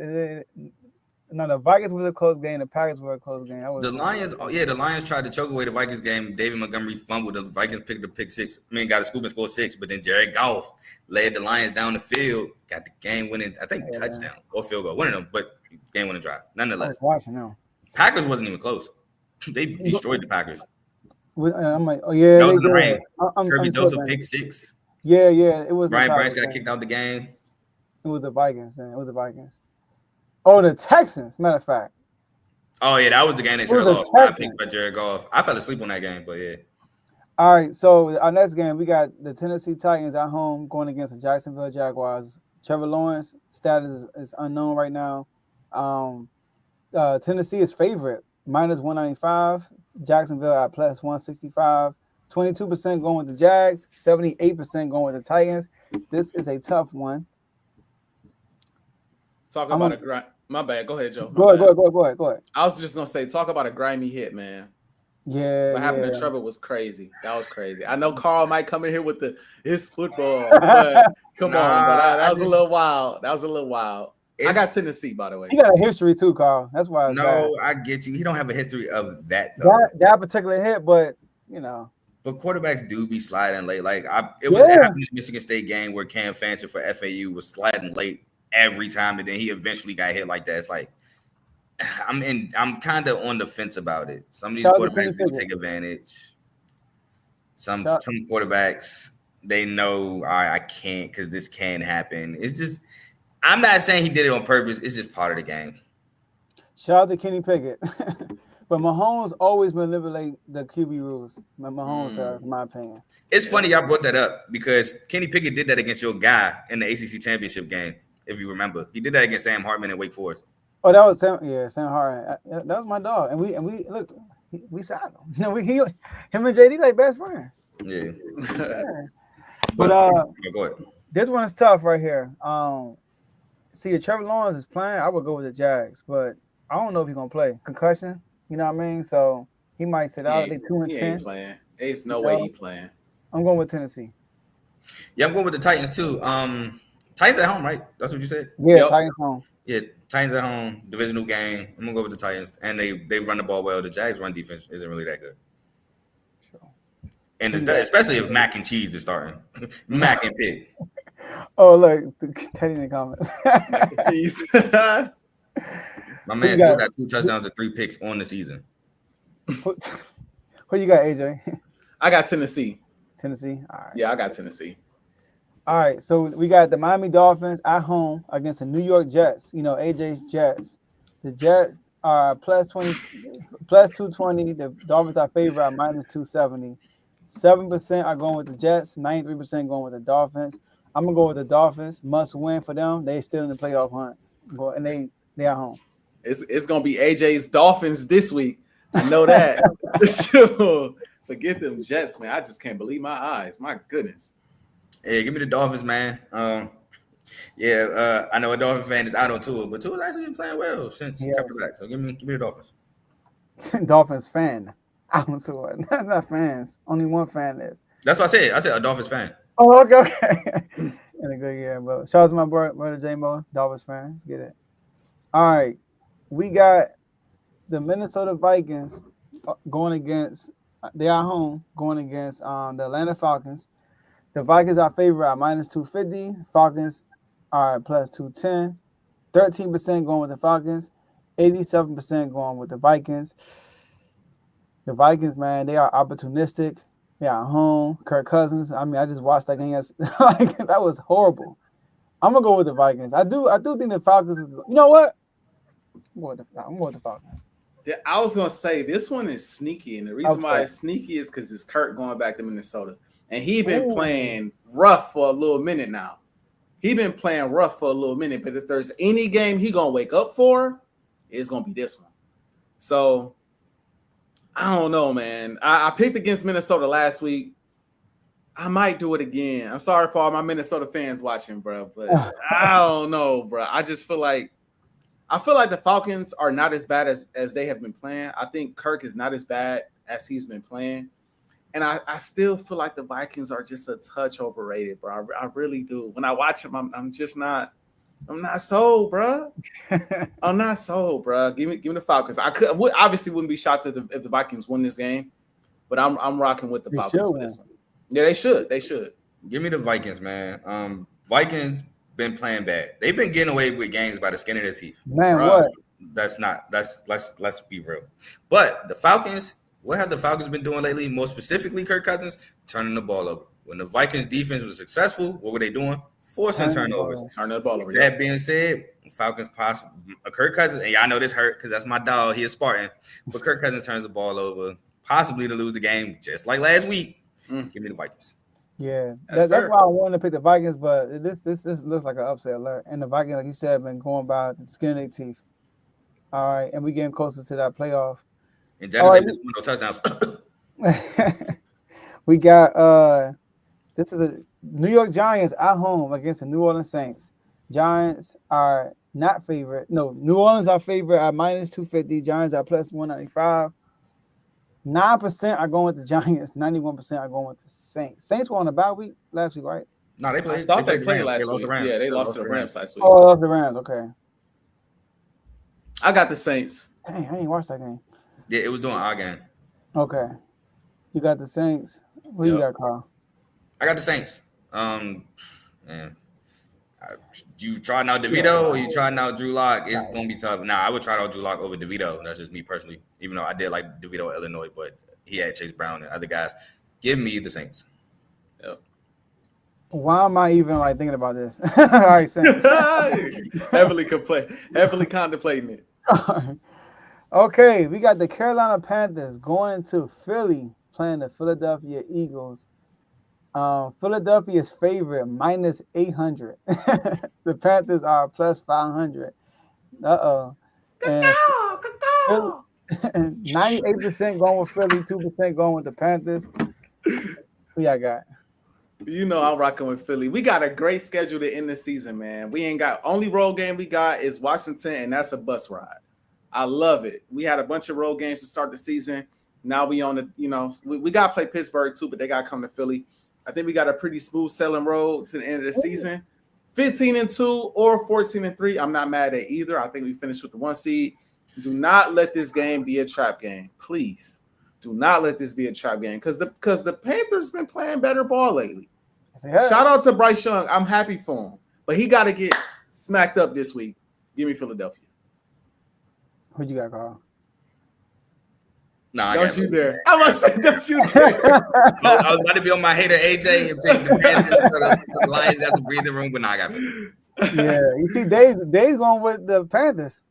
The Vikings was a close game. The Packers were a close game. The Lions tried to choke away the Vikings game. David Montgomery fumbled. The Vikings picked a pick six. Got a scoop and scored 6. But then Jared Goff led the Lions down the field. Got the game-winning, I think, touchdown or field goal. One of them, but game-winning drive. Nonetheless, I was watching now. Packers wasn't even close. They destroyed the Packers. I'm like, oh yeah, that was in the rain. Kirby Joseph pick 6. Yeah, it was. Brian Branch got kicked out the game. It was the Vikings. Then it was the Vikings. Oh, the Texans. Matter of fact. Oh yeah, that was the game they should have lost. 5 picks by Jared Goff. I fell asleep on that game, but yeah. All right, so our next game we got the Tennessee Titans at home going against the Jacksonville Jaguars. Trevor Lawrence status is unknown right now. Tennessee is favorite minus 195. Jacksonville at plus 165. 22% going with the Jags. 78% going with the Titans. This is a tough one. Talk about a grind. My bad. Go ahead, Joe. Go ahead. I was just gonna say, talk about a grimy hit, man. Yeah. What happened to Trevor was crazy. That was crazy. I know Carl might come in here with it's football, but come on, but that was a little wild. I got Tennessee, by the way. He got a history too, Carl. That's why. I get you. He don't have a history of that though. That particular hit, but you know. But quarterbacks do be sliding late. It happened in the Michigan State game where Cam Fancher for FAU was sliding late every time, and then he eventually got hit like that. It's like I'm kind of on the fence about it. Some of these quarterbacks do take advantage. Some quarterbacks, they know, all right, I can't because this can happen. It's just, I'm not saying he did it on purpose. It's just part of the game. Shout out to Kenny Pickett. But Mahomes always manipulate the QB rules. Mahomes does, in my opinion. It's funny y'all brought that up because Kenny Pickett did that against your guy in the ACC championship game, if you remember. He did that against Sam Hartman in Wake Forest. Oh, that was Sam Hartman. That was my dog, and we look, we signed him. You know, him and JD like best friends. Yeah. But go ahead. This one is tough right here. See, if Trevor Lawrence is playing, I would go with the Jags, but I don't know if he's gonna play. Concussion, you know what I mean? So he might sit out. They 2-10. He ain't playing. There's no way he playing. I'm going with Tennessee. Yeah, I'm going with the Titans too. Titans at home, right? That's what you said? Yeah, yep. Titans home. Yeah, Titans at home, divisional game. I'm gonna go with the Titans, and they run the ball well. The Jags' run defense isn't really that good, and especially if Mac and Cheese is starting. Mac and Pig. Oh, look, Teddy in the comments. Mac and Cheese. My man still got 2 touchdowns and 3 picks on the season. Who you got, AJ? I got Tennessee. Tennessee. All right. Yeah, I got Tennessee. All right, so we got the Miami Dolphins at home against the New York Jets. You know, AJ's Jets. The Jets are plus 220. The Dolphins are favorite at minus 270. 7% are going with the Jets. 93% going with the Dolphins. I'm gonna go with the Dolphins. Must win for them. They still in the playoff hunt. And they are home. It's gonna be AJ's Dolphins this week. I know that. Sure. Forget them Jets, man. I just can't believe my eyes. My goodness. Yeah, give me the Dolphins, man. I know a Dolphins fan is out on Tua, but Tua's actually been playing well since coming back. So give me the Dolphins. Dolphins fan. Out on Tua. Not fans. Only one fan is. That's what I said. I said a Dolphins fan. Oh, okay. In a good year, bro. Shout out to my brother J-Mo, Dolphins fan. Let's get it. All right. We got the Minnesota Vikings going against, they are home, going against the Atlanta Falcons. The Vikings are favorite at minus 250. Falcons All right, plus 210. 13% going with the Falcons. 87% going with the Vikings. The Vikings, man, they are opportunistic. They are home. Kirk Cousins. I mean, I just watched that game. Like, that was horrible. I'm gonna go with the Vikings. I do think the Falcons. You know what? I'm going with the Falcons. I was gonna say this one is sneaky, and the reason why it's sneaky is because it's Kirk going back to Minnesota, and he been playing rough for a little minute now. He been playing rough for a little minute, but if there's any game he gonna wake up for, it's gonna be this one. So I don't know, man. I picked against Minnesota last week. I might do it again. I'm sorry for all my Minnesota fans watching, bro, but I don't know, bro. I just feel like the Falcons are not as bad as they have been playing. I think Kirk is not as bad as he's been playing. And I still feel like the Vikings are just a touch overrated, bro. I really do. When I watch them, I'm not sold, bro. I'm not sold, bro. Give me the Falcons. Obviously wouldn't be shocked if the Vikings win this game, but I'm rocking with the Falcons for this one. Yeah, they should. Give me the Vikings, man. Vikings been playing bad. They've been getting away with games by the skin of their teeth. Man, bro, what? Let's be real. But the Falcons, what have the Falcons been doing lately? More specifically, Kirk Cousins, turning the ball over. When the Vikings defense was successful, what were they doing? Forcing turnovers. Turning the ball over. That being said, Falcons possible. Kirk Cousins, and y'all know this hurt because that's my dog. He is Spartan. But Kirk Cousins turns the ball over, possibly to lose the game, just like last week. Give me the Vikings. Yeah, that's why I wanted to pick the Vikings, but this looks like an upset alert. And the Vikings, like you said, have been going by the skin of their teeth. All right, and we getting closer to that playoff. And Jackson just won no touchdowns. We got this is a New York Giants at home against the New Orleans Saints. Giants are not favorite. No, New Orleans are favorite at minus 250. Giants are plus 195. 9% are going with the Giants. 91% are going with the Saints. Saints were on a bye week last week, right? No, they played. I thought they played last week. Yeah, they lost to the Rams last week. Oh, lost the Rams. Okay. I got the Saints. Dang, I ain't watched that game. Yeah, it was doing our game. Okay. You got the Saints. Who you got, Carl? I got the Saints. Man. You trying out DeVito or you trying out Drew Lock? It's gonna be tough. Nah, I would try out Drew Lock over DeVito. That's just me personally. Even though I did like DeVito at Illinois, but he had Chase Brown and other guys. Give me the Saints. Yep. Why am I even thinking about this? All right, Saints. heavily contemplating it. Okay, we got the Carolina Panthers going to Philly playing the Philadelphia Eagles. Philadelphia's favorite minus 800. The Panthers are plus 500. And 98% going with Philly, 2% going with the Panthers. Who y'all got? You know I'm rocking with Philly. We got a great schedule to end the season, man. We ain't got only road game we got is Washington, and that's a bus ride. I love it. We had a bunch of road games to start the season. Now we on the, we got to play Pittsburgh too, but they got to come to Philly. I think we got a pretty smooth sailing road to the end of the season. 15-2 or 14-3. I'm not mad at either. I think we finished with the 1 seed. Do not let this game be a trap game. Please do not let this be a trap game because the Panthers been playing better ball lately. Yeah. Shout out to Bryce Young. I'm happy for him, but he got to get smacked up this week. Give me Philadelphia. Who you got, Carl? Nah, don't you dare. I must say, don't you dare. I was about to be on my hater AJ and pick the Panthers so the Lions got some breathing room, but nah, I got it. Yeah, you see, Dave's going with the Panthers.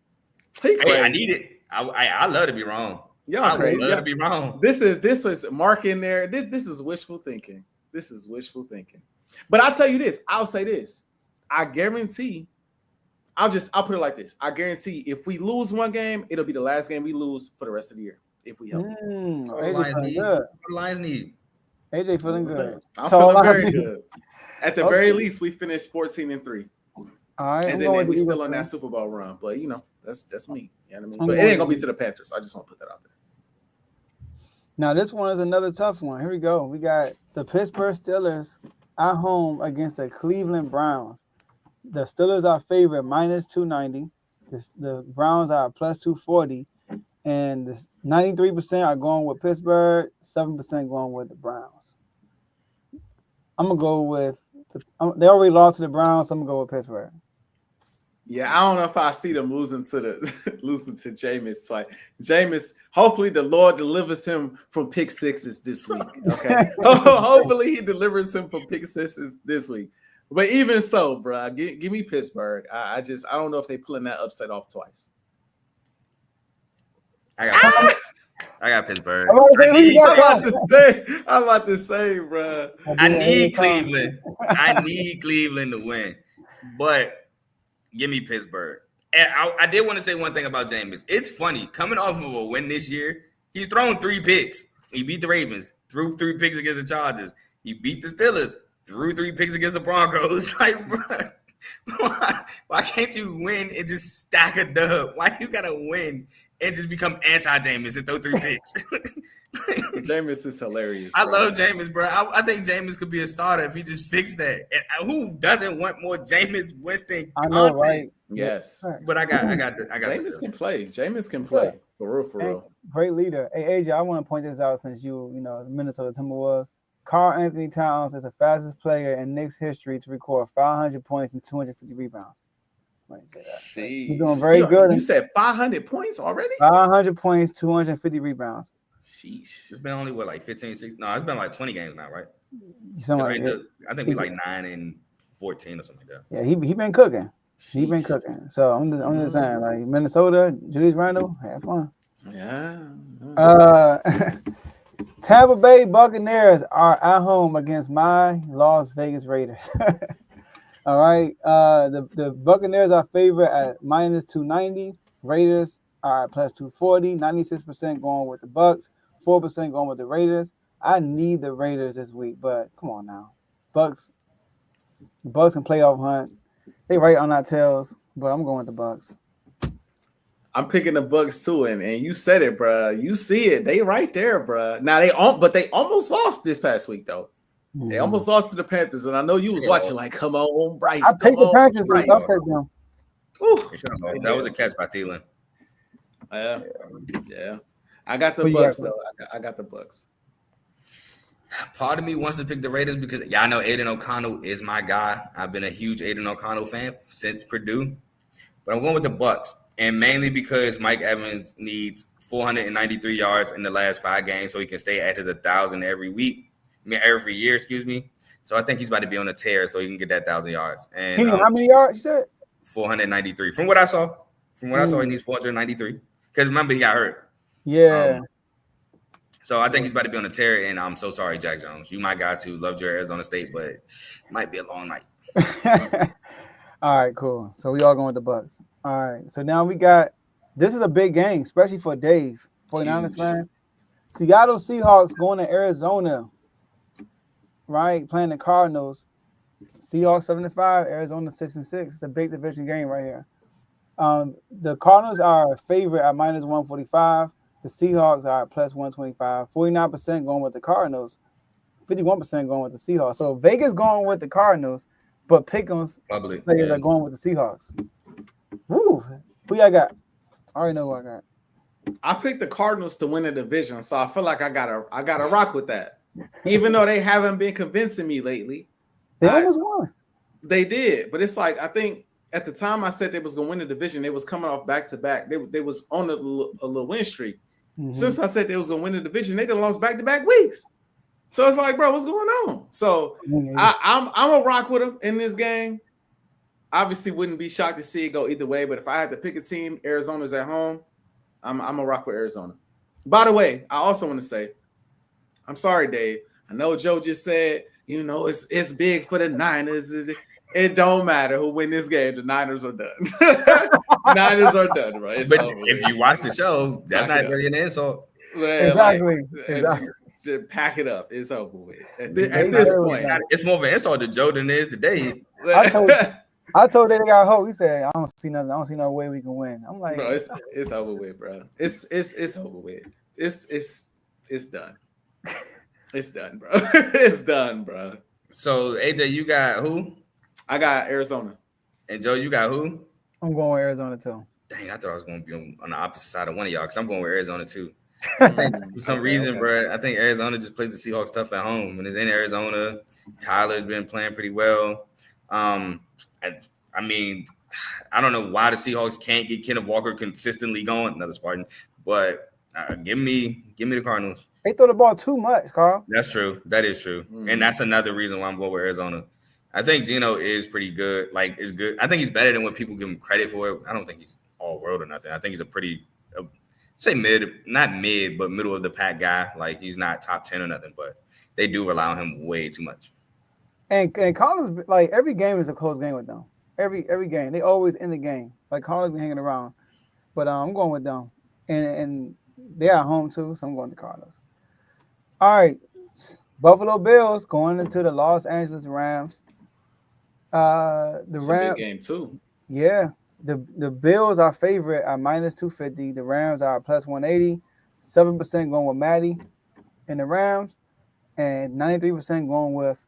Hey, I need it. I love to be wrong. Y'all crazy. I love to be wrong. This is Mark in there. This is wishful thinking. This is wishful thinking. But I'll tell you this. I'll say this. I guarantee. I'll put it like this. I guarantee if we lose one game, it'll be the last game we lose for the rest of the year. If we help. The Lions need. AJ feeling good. I'm feeling very good. At the very least, we finished 14-3. All right. And then we still on that Super Bowl run. But that's me. You know what I mean? But it ain't gonna be to the Panthers. I just want to put that out there. Now this one is another tough one. Here we go. We got the Pittsburgh Steelers at home against the Cleveland Browns. The Steelers are favorite minus 290. The Browns are plus 240. And 93% are going with Pittsburgh, 7% going with the Browns. I'm going to go with They already lost to the Browns. So I'm gonna go with Pittsburgh. Yeah, I don't know if I see them losing to Jameis twice. Jameis, hopefully the Lord delivers him from pick sixes this week. Okay, hopefully he delivers him from pick sixes this week. But even so, bro, give me Pittsburgh. I don't know if they pulling that upset off twice. I got Pittsburgh. I'm about to say, bro. I need Cleveland. I need Cleveland to win, but give me Pittsburgh. And I did want to say one thing about Jameis. It's funny coming off of a win this year. He's thrown 3 picks. He beat the Ravens, threw 3 picks against the Chargers. He beat the Steelers, threw 3 picks against the Broncos. Like, bro, why can't you win and just stack a dub? Why you gotta win and just become anti-Jameis and throw 3 picks? Jameis is hilarious. I love Jameis, bro. I think Jameis could be a starter if he just fixed that. And who doesn't want more Jameis Winston content? I know, right? Yes, but I got. Jameis can play. Jameis can play for real. Great leader. Hey AJ, I want to point this out since you know Minnesota Timberwolves. Karl Anthony Towns is the fastest player in Knicks history to record 500 points and 250 rebounds. He's doing very good. You said 500 points already? 500 points, 250 rebounds. Sheesh. It's been only like 15, 16. No, it's been like 20 games now, right? I think we like 9 and 14 or something like that. Yeah, he been cooking. He been cooking. So I'm just saying, like Minnesota, Julius Randle, have fun. Yeah. Tampa Bay Buccaneers are at home against my Las Vegas Raiders. All right. The Buccaneers are favored at minus 290. Raiders are at plus 240. 96% going with the Bucs. 4% going with the Raiders. I need the Raiders this week, but come on now. Bucs can playoff hunt. They right on our tails, but I'm going with the Bucs. I'm picking the Bucs too, and you said it, bro. You see it. They right there, bro. Now they almost lost this past week though. Mm-hmm. They almost lost to the Panthers, and I know you was watching. Like, come on, Bryce. I picked the Panthers. Bryce. That was a catch by Thielen. Yeah. I got the Bucs though. I got the Bucs. Part of me wants to pick the Raiders because y'all know Aiden O'Connell is my guy. I've been a huge Aiden O'Connell fan since Purdue, but I'm going with the Bucs. And mainly because Mike Evans needs 493 yards in the last 5 games so he can stay at his 1,000 every year, So I think he's about to be on a tear so he can get that 1,000 yards. And how many yards you said? 493. From what I saw, he needs 493. Because remember, he got hurt. Yeah. So I think he's about to be on a tear, and I'm so sorry, Jack Jones. You my guy too. Loved your Arizona State, but it might be a long night. All right, cool. So we all going with the Bucs. All right. So now this is a big game, especially for Dave, 49ers fans. Seattle Seahawks going to Arizona, right? Playing the Cardinals. Seahawks 7-5, Arizona 6-6. It's a big division game right here. The Cardinals are a favorite at minus 145. The Seahawks are at plus 125. 49% going with the Cardinals. 51% going with the Seahawks. So Vegas going with the Cardinals. But Pick'em's players are going with the Seahawks. Woo! Who y'all got? I already know who I got. I picked the Cardinals to win the division, so I feel like I gotta rock with that. Even though they haven't been convincing me lately. They almost won. They did, but it's like I think at the time I said they was gonna win the division, they was coming off back to back. They was on a little win streak. Mm-hmm. Since I said they was gonna win the division, they done lost back to back weeks. So it's like, bro, what's going on? So I'm a rock with them in this game. Obviously, wouldn't be shocked to see it go either way. But if I had to pick a team, Arizona's at home. I'm a rock with Arizona. By the way, I also want to say, I'm sorry, Dave. I know Joe just said, it's big for the Niners. It don't matter who win this game. The Niners are done. Niners are done, bro. But if you watch the show, that's not really an insult. Exactly. Just pack it up. It's over with. At this point, it's more of an insult to Joe than it is to Dave. I told Dave they got hope. He said, "I don't see nothing. I don't see no way we can win." I'm like, bro, it's over with, bro. It's over with. It's done. It's done, bro. It's done, bro. So AJ, you got who? I got Arizona. And Joe, you got who? I'm going with Arizona too. Dang, I thought I was going to be on the opposite side of one of y'all because I'm going with Arizona too. I think for some reason, bro, I think Arizona just plays the Seahawks tough at home. When it's in Arizona, Kyler's been playing pretty well. I mean, I don't know why the Seahawks can't get Kenneth Walker consistently going. Another Spartan, but give me the Cardinals. They throw the ball too much, Carl. That's true. That is true, and that's another reason why I'm going with Arizona. I think Geno is pretty good. Like, is good. I think he's better than what people give him credit for. I don't think he's all world or nothing. I think he's a pretty, say not mid, but middle of the pack guy. Like, he's not top 10 or nothing, but they do rely on him way too much. And Collins, like, every game is a close game with them. Every game, they always in the game. Like, Collins be hanging around, but I'm going with them, and they're at home too, so I'm going to Cardinals. All right, Buffalo Bills going into the Los Angeles Rams. It's a big game too. Yeah, the Bills are favorite at -250. The Rams are +180. 7% going with Matty in the Rams, and 93% going with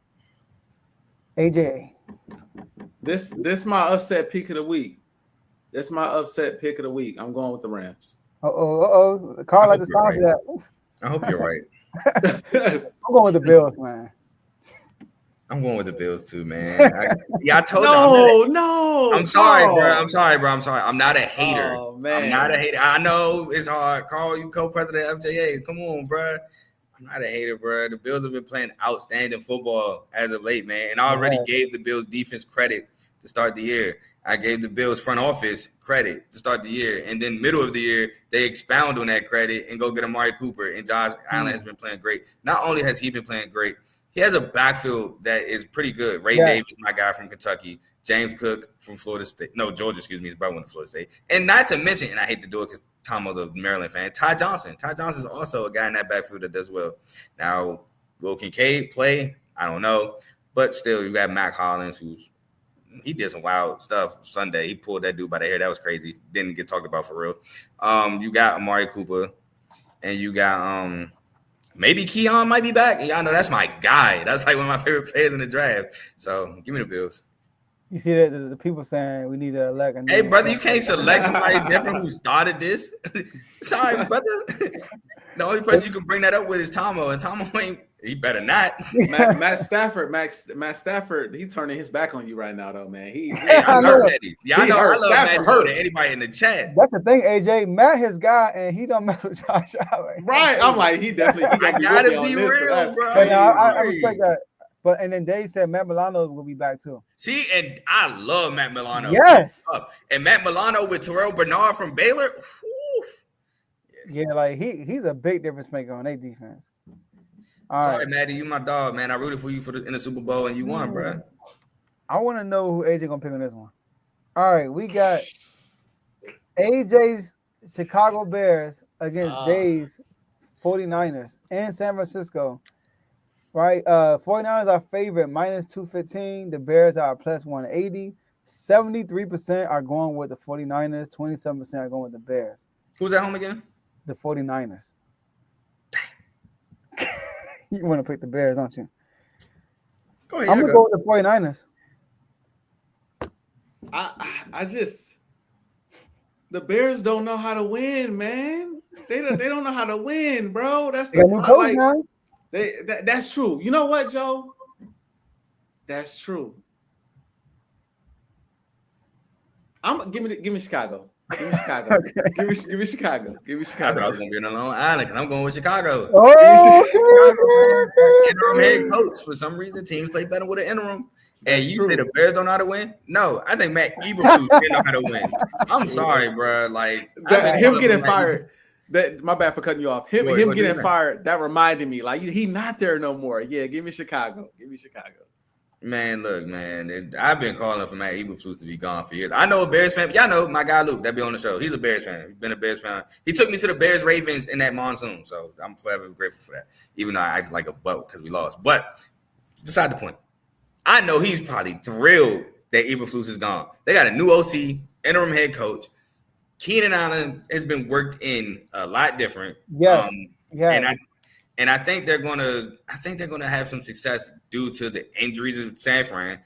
AJA. This my upset pick of the week. That's my upset pick of the week. I'm going with the Rams. Carl like to sponsor that. I hope you're right. I'm going with the Bills, man. I'm going with the Bills too, man. I told you. No. I'm sorry, bro. I'm sorry. I'm not a hater. Oh, man. I'm not a hater. I know it's hard. Carl, you co-president of FJA. Come on, bro. I'm not a hater, bro. The Bills have been playing outstanding football as of late, man. And I already gave the Bills defense credit to start the year. I gave the Bills front office credit to start the year. And then middle of the year, they expound on that credit and go get Amari Cooper. And Josh Allen has been playing great. Not only has he been playing great, he has a backfield that is pretty good. Ray Davis, my guy from Kentucky. James Cook from Florida State. No, Georgia, excuse me. His brother went to Florida State. And not to mention, and I hate to do it because Tomo's a Maryland fan, Ty Johnson. Ty Johnson is also a guy in that backfield that does well. Now, will Kincaid play? I don't know. But still, you got Mac Hollins, he did some wild stuff Sunday. He pulled that dude by the hair. That was crazy. Didn't get talked about for real. You got Amari Cooper, and you got maybe Keon might be back. And y'all know that's my guy. That's like one of my favorite players in the draft. So give me the Bills. You see that the people saying we need to elect a new. Hey, brother, you can't select somebody different who started this. Sorry, brother. The only person you can bring that up with is Tomo, and Tomo ain't. He better not. Matt Stafford, he turning his back on you right now, though, man. I know that. Yeah, I know. I love Matt more than anybody in the chat. That's the thing, AJ. Matt, his guy, and he don't mess with Josh Allen. Right. I'm like, he definitely. I gotta be real, bro. I respect that. But and then Dave said Matt Milano will be back too. See, and I love Matt Milano. Yes. And Matt Milano with Terrell Bernard from Baylor. Whew. Yeah, like he's a big difference maker on their defense. Sorry, Maddie, you my dog, man. I rooted for you in the Super Bowl and you won, bro. I want to know who AJ gonna pick on this one. All right, we got AJ's Chicago Bears against Dave's 49ers in San Francisco. Right, 49ers are favorite -215. The Bears are +180. 73% are going with the 49ers. 27% are going with the Bears. Who's at home again? The 49ers. You want to pick the Bears, don't you? Go ahead. I'm gonna go with the 49ers. I just the Bears don't know how to win, man. They don't know how to win, bro. That's the new coach now. That's true. You know what, Joe? That's true. Give me Chicago. Give me Chicago. Okay. Give me Chicago. Give me Chicago. I was gonna be in a Long Island because I'm going with Chicago. Oh, interim head coach. For some reason, teams play better with an interim. And you say the Bears don't know how to win? No, I think Matt Eberflus didn't know how to win. I'm sorry, bro. Like him getting fired. My bad for cutting you off. Him getting fired. That reminded me. Like he not there no more. Yeah, give me Chicago. Give me Chicago. Man, look, man. I've been calling for Matt Eberflus to be gone for years. I know a Bears fan. Y'all know my guy Luke that be on the show. He's a Bears fan. He's been a Bears fan. He took me to the Bears Ravens in that monsoon, so I'm forever grateful for that. Even though I act like a butt because we lost. But beside the point, I know he's probably thrilled that Eberflus is gone. They got a new OC, interim head coach. Keenan Allen has been worked in a lot different. Yes. And I think they're gonna have some success due to the injuries of San Fran.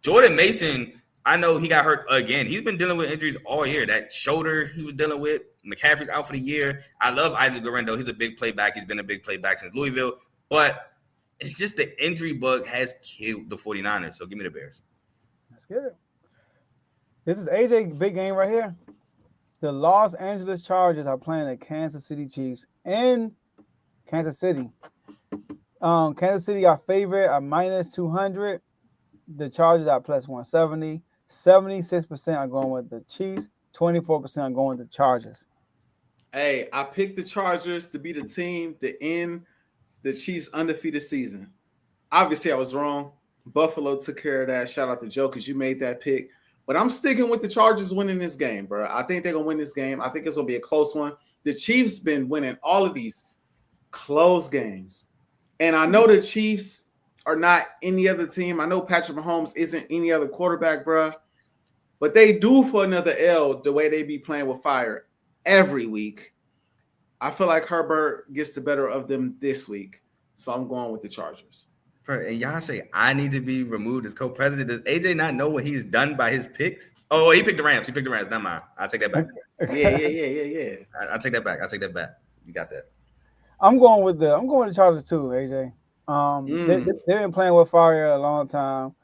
Jordan Mason, I know he got hurt again. He's been dealing with injuries all year. That shoulder he was dealing with. McCaffrey's out for the year. I love Isaac Guerrero. He's a big playback. He's been a big playback since Louisville. But it's just the injury bug has killed the 49ers. So give me the Bears. Let's get it. This is AJ big game right here. The Los Angeles Chargers are playing the Kansas City Chiefs in Kansas City. Kansas City are favorite at minus 200. The Chargers are plus 170. 76% are going with the Chiefs. 24% are going with the Chargers. Hey, I picked the Chargers to be the team to end the Chiefs' undefeated season. Obviously, I was wrong. Buffalo took care of that. Shout out to Joe because you made that pick. But I'm sticking with the Chargers winning this game, bro. I think they're going to win this game. I think it's going to be a close one. The Chiefs been winning all of these close games. And I know the Chiefs are not any other team. I know Patrick Mahomes isn't any other quarterback, bro. But they do for another L the way they be playing with fire every week. I feel like Herbert gets the better of them this week. So I'm going with the Chargers. And y'all say I need to be removed as co-president. Does AJ not know what he's done by his picks? Oh, he picked the Rams. Not mine. I'll take that back. Yeah. I'll take that back. You got that. I'm going with the Chargers too, AJ. They've been playing with fire a long time.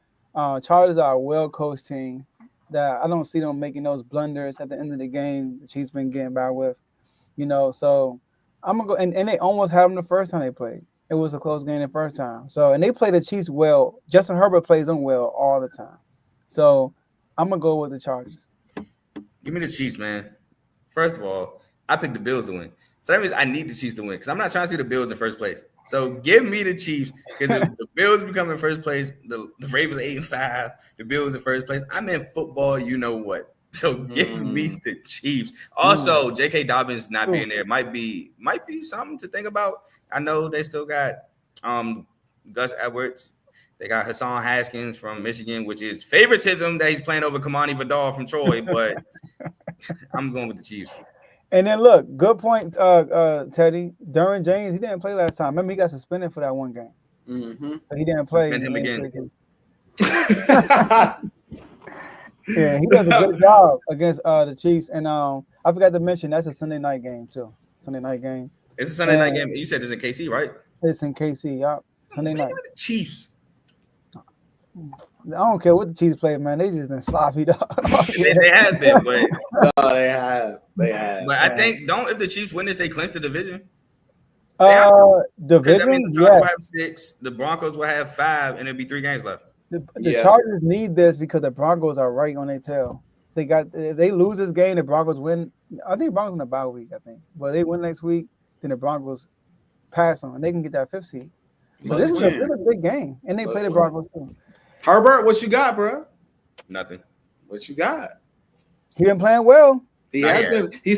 Chargers are a well-coached team that I don't see them making those blunders at the end of the game the Chiefs been getting by with. So I'm gonna go and they almost had them the first time they played. It was a close game the first time. So and they play the Chiefs well. Justin Herbert plays them well all the time. So I'm gonna go with the Chargers. Give me the Chiefs, man. First of all, I picked the Bills to win. So that means I need the Chiefs to win because I'm not trying to see the Bills in first place. So give me the Chiefs because if the Bills become in first place, the Ravens 8-5, the Bills in first place. I'm in football, you know what? So give me the Chiefs. Also, J.K. Dobbins not being there might be something to think about. I know they still got Gus Edwards. They got Hassan Haskins from Michigan, which is favoritism that he's playing over Kamani Vidal from Troy, but I'm going with the Chiefs. And then look, good point, Teddy. Derwin James, he didn't play last time. Remember, he got suspended for that one game. Mm-hmm. So he didn't play. Suspend him again. Yeah, he does a good job against the Chiefs. And I forgot to mention that's a Sunday night game too. Sunday night game. It's a Sunday night game. You said it's in KC, right? It's in KC, yup. Sunday night. The Chiefs. I don't care what the Chiefs play, man. They just been sloppy, dog. They have been, but No, they have. But I think if the Chiefs win this, they clinch the division. Division. I mean, the Chargers will have 6, the Broncos will have 5, and it'll be 3 games left. The Chargers need this because the Broncos are right on their tail. If they lose this game, the Broncos win. I think Broncos in a bye week, but they win next week, then the Broncos pass on, and they can get that 5th seed. So this is a big game, and they play the Broncos too. Herbert, what you got, bro? Nothing. What you got? He been playing well. He's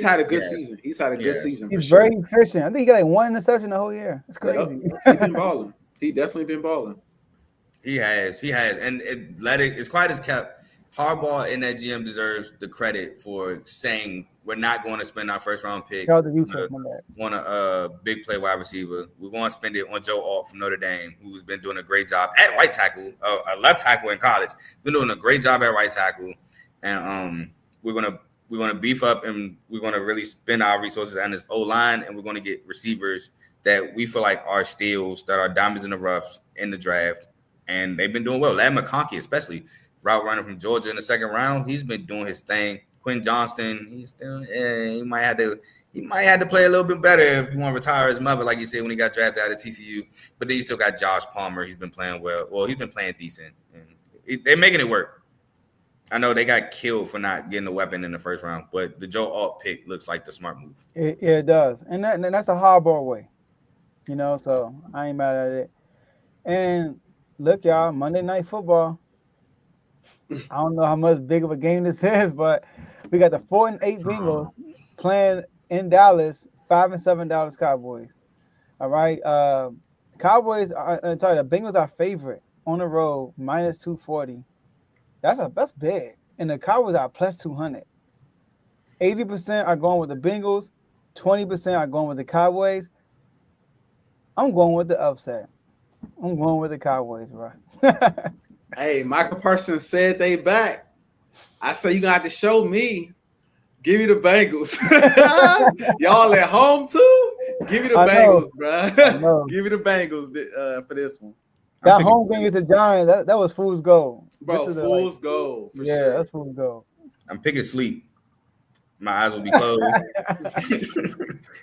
had a good season. He's had a good season. He's very efficient. I think he got like 1 interception the whole year. It's crazy. He's been balling. He definitely been balling. He has. And it's quiet as kept. Harbaugh and that GM deserves the credit for saying we're not going to spend our first round pick on a big play wide receiver. We're going to spend it on Joe Alt from Notre Dame, who's been doing a great job at right tackle, a left tackle in college. Been doing a great job at right tackle, and we're gonna beef up and we're gonna really spend our resources on this O line, and we're gonna get receivers that we feel like are steals, that are diamonds in the roughs in the draft, and they've been doing well. Ladd McConkey, especially. Route runner from Georgia in the second round, he's been doing his thing. Quinn Johnston, he's still, he might have to play a little bit better if you want to retire his mother, like you said when he got drafted out of TCU. But then you still got Josh Palmer. He's been playing well. Well, he's been playing decent. And they're making it work. I know they got killed for not getting a weapon in the first round, but the Joe Alt pick looks like the smart move. It does, and that's a hardball way, So I ain't mad at it. And look, y'all, Monday Night Football. I don't know how much big of a game this is, but we got the 4-8 Bengals playing in Dallas, 5-7 Dallas Cowboys. All right. The Bengals are favorite on the road, minus 240. That's big. And the Cowboys are plus 200. 80% are going with the Bengals, 20% are going with the Cowboys. I'm going with the upset. I'm going with the Cowboys, bro. Hey, Michael Parsons said they back. I say you gonna have to show me. Give me the Bengals. Y'all at home too? Give me the Bengals, bro. know. Give me the Bengals for this one. That home game against the Giants, that was fool's gold. Bro, fool's gold for sure. That's fool's gold. I'm picking sleep. My eyes will be closed.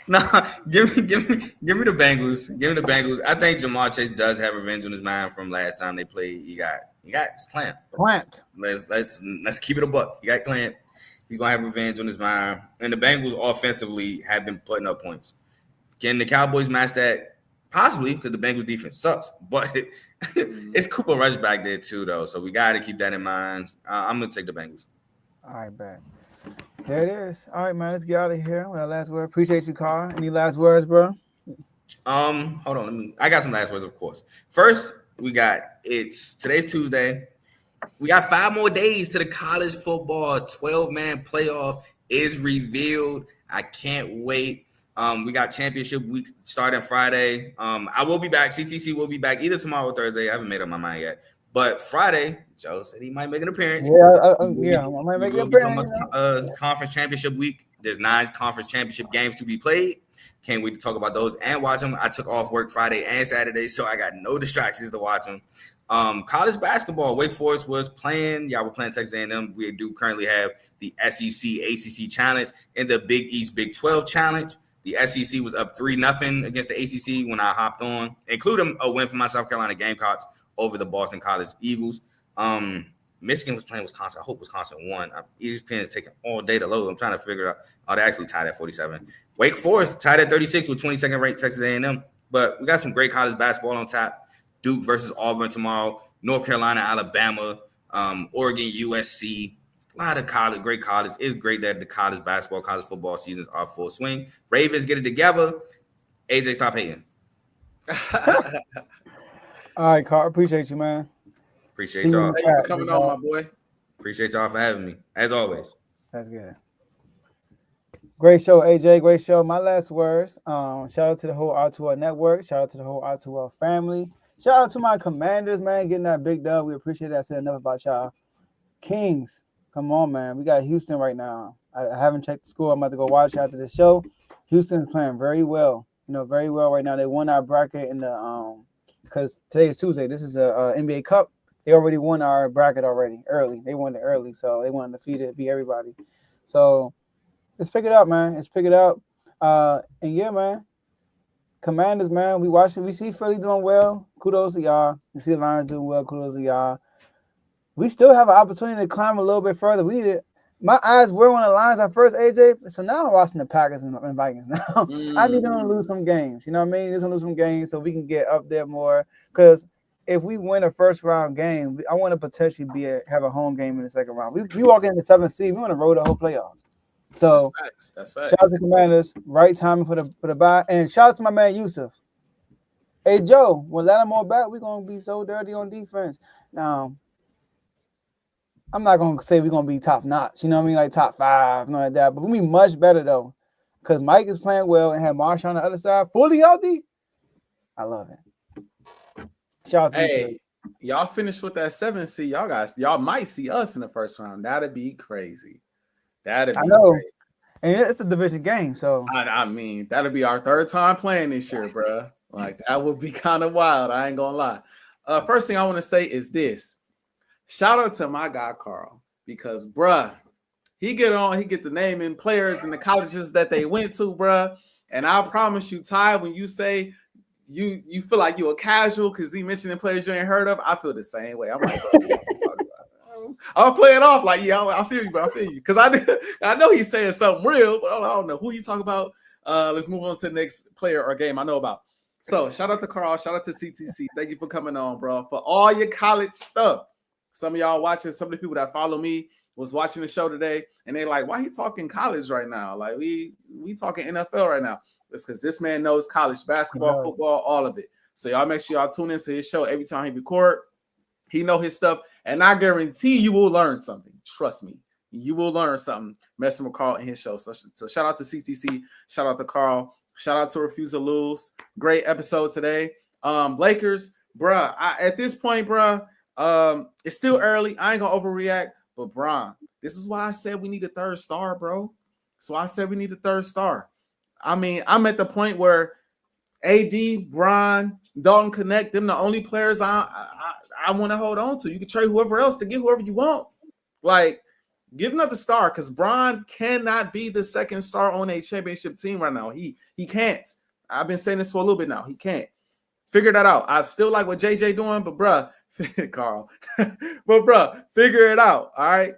Nah, give me the Bengals. Give me the Bengals. I think Jamar Chase does have revenge on his mind from last time they played. He got clamped. Let's keep it a buck. He got clamped. He's gonna have revenge on his mind. And the Bengals offensively have been putting up points. Can the Cowboys match that? Possibly, because the Bengals defense sucks. But it's Cooper Rush back there too, though. So we got to keep that in mind. I'm gonna take the Bengals. All right, bet. There it is. All right, man. Let's get out of here with our last word. Appreciate you, Carl. Any last words, bro? Hold on. I got some last words, of course. First, today's Tuesday. We got 5 more days to the college football 12-man playoff is revealed. I can't wait. We got championship week starting Friday. I will be back. CTC will be back either tomorrow or Thursday. I haven't made up my mind yet. But Friday, Joe said he might make an appearance. I might make an appearance. Conference championship week. There's 9 conference championship games to be played. Can't wait to talk about those and watch them. I took off work Friday and Saturday, so I got no distractions to watch them. College basketball, Wake Forest was playing. Y'all were playing Texas A&M. We do currently have the SEC ACC Challenge and the Big East Big 12 Challenge. The SEC was up 3-0 against the ACC when I hopped on, including a win for my South Carolina Gamecocks over the Boston College Eagles. Michigan was playing Wisconsin. I hope Wisconsin won. ESPN is taking all day to load. I'm trying to figure out. Oh, they actually tied at 47. Wake Forest tied at 36 with 22nd ranked Texas A&M. But we got some great college basketball on tap. Duke versus Auburn tomorrow. North Carolina, Alabama, Oregon, USC. A lot of great college. It's great that the college basketball, college football seasons are full swing. Ravens get it together. AJ, stop hating. All right, Carl. Appreciate you, man. Appreciate y'all. Thank you for coming on, my boy. Appreciate y'all for having me, as always. That's good. Great show, AJ. Great show. My last words. Shout out to the whole R2L network. Shout out to the whole R2L family. Shout out to my Commanders, man, getting that big dub. We appreciate that. I said enough about y'all. Kings, come on, man. We got Houston right now. I haven't checked the score. I'm about to go watch after the show. Houston's playing very well. Very well right now. They won our bracket in the because today is Tuesday. This is a NBA Cup. They already won our bracket early. They won it early, so they won undefeated, beat everybody. So let's pick it up, man. Let's pick it up. And yeah, man. Commanders, man. We see Philly doing well. Kudos to y'all. We see the Lions doing well. Kudos to y'all. We still have an opportunity to climb a little bit further. We need it. My eyes were on the Lions at first, AJ. So now I'm watching the Packers and Vikings now. I need them to lose some games. You know what I mean? Need them to lose some games so we can get up there more. Because if we win a first round game, I want to potentially have a home game in the second round. We walk in the 7th seed. We want to roll the whole playoffs. So that's facts. Shout out to Commanders. Right timing for the bye. And shout out to my man Yusuf. Hey Joe, when Lattimore back, we're gonna be so dirty on defense. Now, I'm not gonna say we're gonna be top notch, you know what I mean, like top 5, nothing like that. But we'll be much better though, because Mike is playing well and have Marsh on the other side, fully healthy. I love it. Shout out to Hey, y'all finished with that 7th seed. Y'all might see us in the first round. That'd be crazy. I know. Crazy. And it's a division game, so I mean, that'll be our 3rd time playing this year, bro. Like that would be kind of wild. I ain't gonna lie. First thing I want to say is this. Shout out to my guy Carl, because bruh, he get the naming players and the colleges that they went to, bruh. And I promise you, Ty, when you say you feel like you're a casual because he mentioning players you ain't heard of, I feel the same way. I'm like, I'll play it off like, yeah, I feel you, bro. I feel you. Because I know he's saying something real, but I don't know who you talk about. Let's move on to the next player or game I know about. So shout out to Carl, shout out to CTC. Thank you for coming on, bro, for all your college stuff. Some of y'all watching, some of the people that follow me was watching the show today, and they're like, why he talking college right now? Like, we talking NFL right now. It's because this man knows college basketball, football, all of it. So y'all make sure y'all tune into his show every time he record. He know his stuff, and I guarantee you will learn something. Trust me. You will learn something messing with Carl in his show. So shout out to CTC. Shout out to Carl. Shout out to Refuse to Lose. Great episode today. Lakers, bruh. At this point, bruh, it's still early. I ain't gonna overreact, but bruh, This is why I said we need a third star, bro. So I said we need a third star. I mean, I'm at the point where AD, Bron, Dalton Connect, them the only players I want to hold on to. You can trade whoever else to get whoever you want. Like, give another star, because Bron cannot be the second star on a championship team right now. He can't. I've been saying this for a little bit now. He can't. Figure that out. I still like what JJ doing, but bruh, Carl, but bruh, figure it out. All right.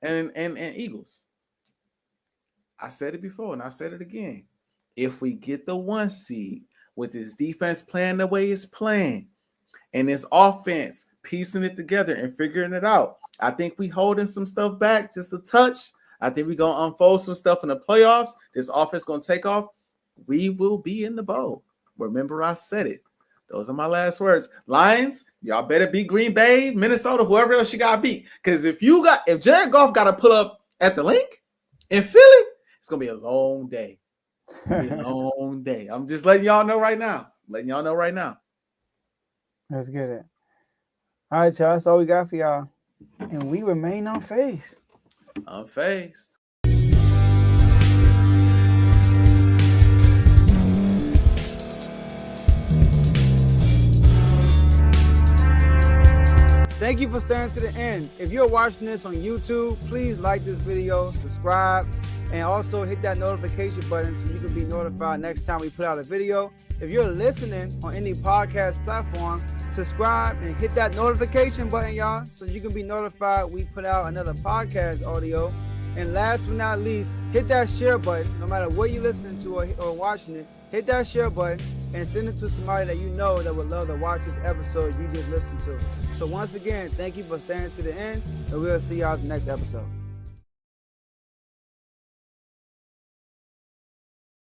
And Eagles. I said it before and I said it again. If we get the 1 seed with his defense playing the way it's playing and his offense piecing it together and figuring it out, I think we holding some stuff back just a touch. I think we're going to unfold some stuff in the playoffs. This offense going to take off. We will be in the bowl. Remember, I said it. Those are my last words. Lions, y'all better beat Green Bay, Minnesota, whoever else you got to beat. Because if Jared Goff got to pull up at the link in Philly, it's going to be a long day. Long day. I'm just letting y'all know right now. Let's get it. All right, y'all. That's all we got for y'all. And we remain unfazed. Unfazed. Thank you for staying to the end. If you're watching this on YouTube, please like this video, subscribe, and also hit that notification button so you can be notified next time we put out a video. If you're listening on any podcast platform, subscribe and hit that notification button, y'all, so you can be notified we put out another podcast audio. And last but not least, hit that share button. No matter what you're listening to or watching it, hit that share button and send it to somebody that you know that would love to watch this episode you just listened to. So once again, thank you for staying to the end, and we'll see y'all in the next episode.